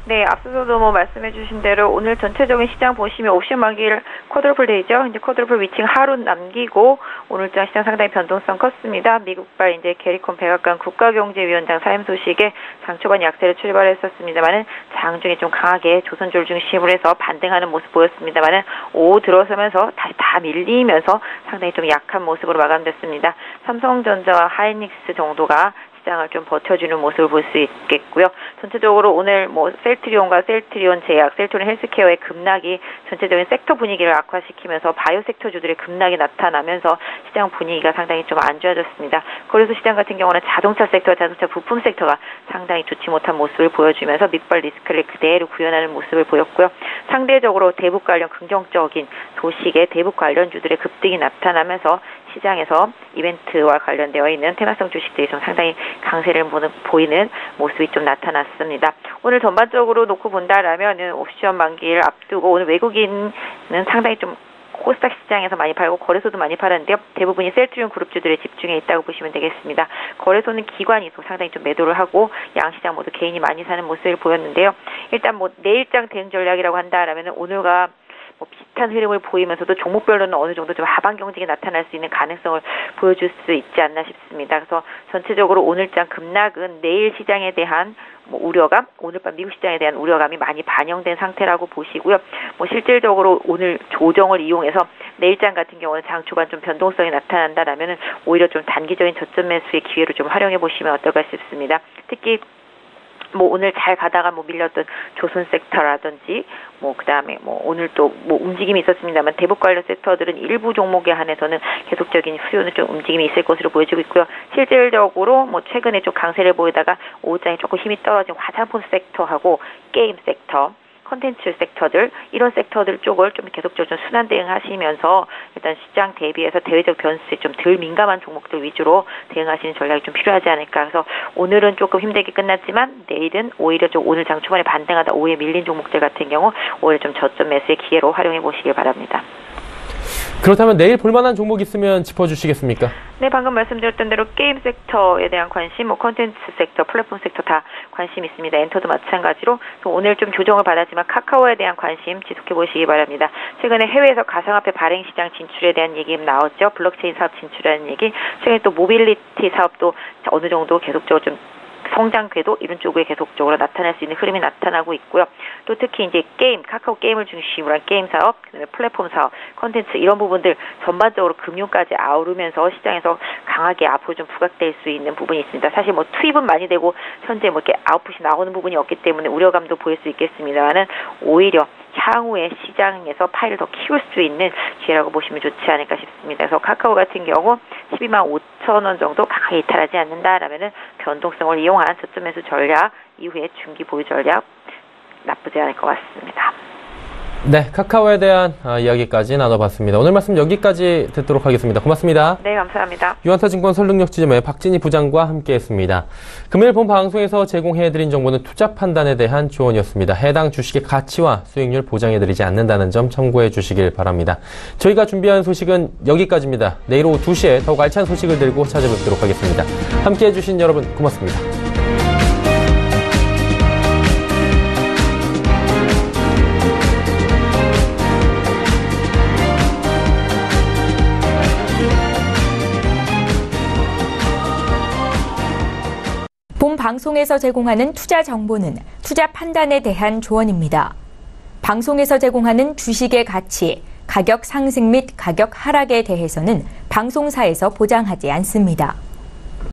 네, 앞서서도 말씀해 주신 대로 오늘 전체적인 시장 보시면 옵션 만기일 쿼드러플 데이죠. 이제 쿼드러플 위칭 하루 남기고 오늘장 시장 상당히 변동성 컸습니다. 미국발 이제 게리콘 백악관 국가경제위원장 사임 소식에 장 초반 약세를 출발했었습니다만은 장중에 좀 강하게 조선주를 중심으로 해서 반등하는 모습 보였습니다만은 오후 들어서면서 다시 다 밀리면서 상당히 좀 약한 모습으로 마감됐습니다. 삼성전자와 하이닉스 정도가 시장을 좀 버텨주는 모습을 볼 수 있겠고요. 전체적으로 오늘 셀트리온과 셀트리온 제약, 셀트리온 헬스케어의 급락이 전체적인 섹터 분위기를 악화시키면서 바이오 섹터주들의 급락이 나타나면서 시장 분위기가 상당히 좀 안 좋아졌습니다. 그래서 시장 같은 경우는 자동차 섹터, 자동차 부품 섹터가 상당히 좋지 못한 모습을 보여주면서 밑발 리스크를 그대로 구현하는 모습을 보였고요. 상대적으로 대북 관련 긍정적인 소식에 대북 관련주들의 급등이 나타나면서 시장에서 이벤트와 관련되어 있는 테마성 주식들이 좀 상당히 강세를 보이는 모습이 좀 나타났습니다. 오늘 전반적으로 놓고 본다라면 옵션 만기를 앞두고 오늘 외국인은 상당히 좀 코스닥 시장에서 많이 팔고 거래소도 많이 팔았는데요. 대부분이 셀트리온 그룹주들에 집중해 있다고 보시면 되겠습니다. 거래소는 기관이 상당히 좀 매도를 하고 양시장 모두 개인이 많이 사는 모습을 보였는데요. 일단 내일장 대응 전략이라고 한다라면 오늘과 비슷한 흐름을 보이면서도 종목별로는 어느 정도 좀 하방 경직이 나타날 수 있는 가능성을 보여줄 수 있지 않나 싶습니다. 그래서 전체적으로 오늘장 급락은 내일 시장에 대한 우려감, 오늘 밤 미국 시장에 대한 우려감이 많이 반영된 상태라고 보시고요. 실질적으로 오늘 조정을 이용해서 내일장 같은 경우는 장 초반 좀 변동성이 나타난다라면은 오히려 좀 단기적인 저점 매수의 기회로 좀 활용해 보시면 어떨까 싶습니다. 특히 오늘 잘 가다가 밀렸던 조선 섹터라든지 그다음에 오늘 또 움직임이 있었습니다만 대북 관련 섹터들은 일부 종목에 한해서는 계속적인 수요는 좀 움직임이 있을 것으로 보여지고 있고요. 실질적으로 최근에 좀 강세를 보이다가 오후장에 조금 힘이 떨어진 화장품 섹터하고 게임 섹터, 컨텐츠 섹터들, 이런 섹터들 쪽을 좀 계속적으로 순환 대응하시면서 일단 시장 대비해서 대외적 변수에 좀 덜 민감한 종목들 위주로 대응하시는 전략이 좀 필요하지 않을까. 그래서 오늘은 조금 힘들게 끝났지만 내일은 오히려 좀 오늘 장 초반에 반등하다 오후에 밀린 종목들 같은 경우 오히려 좀 저점 매수의 기회로 활용해 보시길 바랍니다. 그렇다면 내일 볼만한 종목 있으면 짚어주시겠습니까? 네, 방금 말씀드렸던 대로 게임 섹터에 대한 관심, 콘텐츠 섹터, 플랫폼 섹터 다 관심 있습니다. 엔터도 마찬가지로 오늘 좀 조정을 받았지만 카카오에 대한 관심 지속해 보시기 바랍니다. 최근에 해외에서 가상화폐 발행 시장 진출에 대한 얘기 나왔죠. 블록체인 사업 진출하는 얘기. 최근에 또 모빌리티 사업도 어느 정도 계속적으로 좀 성장 궤도 이런 쪽에 계속적으로 나타날 수 있는 흐름이 나타나고 있고요. 또 특히 이제 게임, 카카오 게임을 중심으로 한 게임 사업, 그다음에 플랫폼 사업, 콘텐츠 이런 부분들 전반적으로 금융까지 아우르면서 시장에서 강하게 앞으로 좀 부각될 수 있는 부분이 있습니다. 사실 뭐 투입은 많이 되고 현재 뭐 이렇게 아웃풋이 나오는 부분이 없기 때문에 우려감도 보일 수 있겠습니다만은 오히려 향후에 시장에서 파이를 더 키울 수 있는 기회라고 보시면 좋지 않을까 싶습니다. 그래서 카카오 같은 경우 12만 5천 원 정도 강하게 이탈하지 않는다라면은 변동성을 이용한 저점 매수 전략 이후에 중기 보유 전략 나쁘지 않을 것 같습니다. 네, 카카오에 대한 이야기까지 나눠봤습니다. 오늘 말씀 여기까지 듣도록 하겠습니다. 고맙습니다. 네, 감사합니다. 유한타증권 설릉역 지점의 박진희 부장과 함께했습니다. 금일 본 방송에서 제공해드린 정보는 투자 판단에 대한 조언이었습니다. 해당 주식의 가치와 수익률 보장해드리지 않는다는 점 참고해 주시길 바랍니다. 저희가 준비한 소식은 여기까지입니다. 내일 오후 2시에 더욱 알찬 소식을 들고 찾아뵙도록 하겠습니다. 함께해 주신 여러분 고맙습니다. 본 방송에서 제공하는 투자 정보는 투자 판단에 대한 조언입니다. 방송에서 제공하는 주식의 가치, 가격 상승 및 가격 하락에 대해서는 방송사에서 보장하지 않습니다.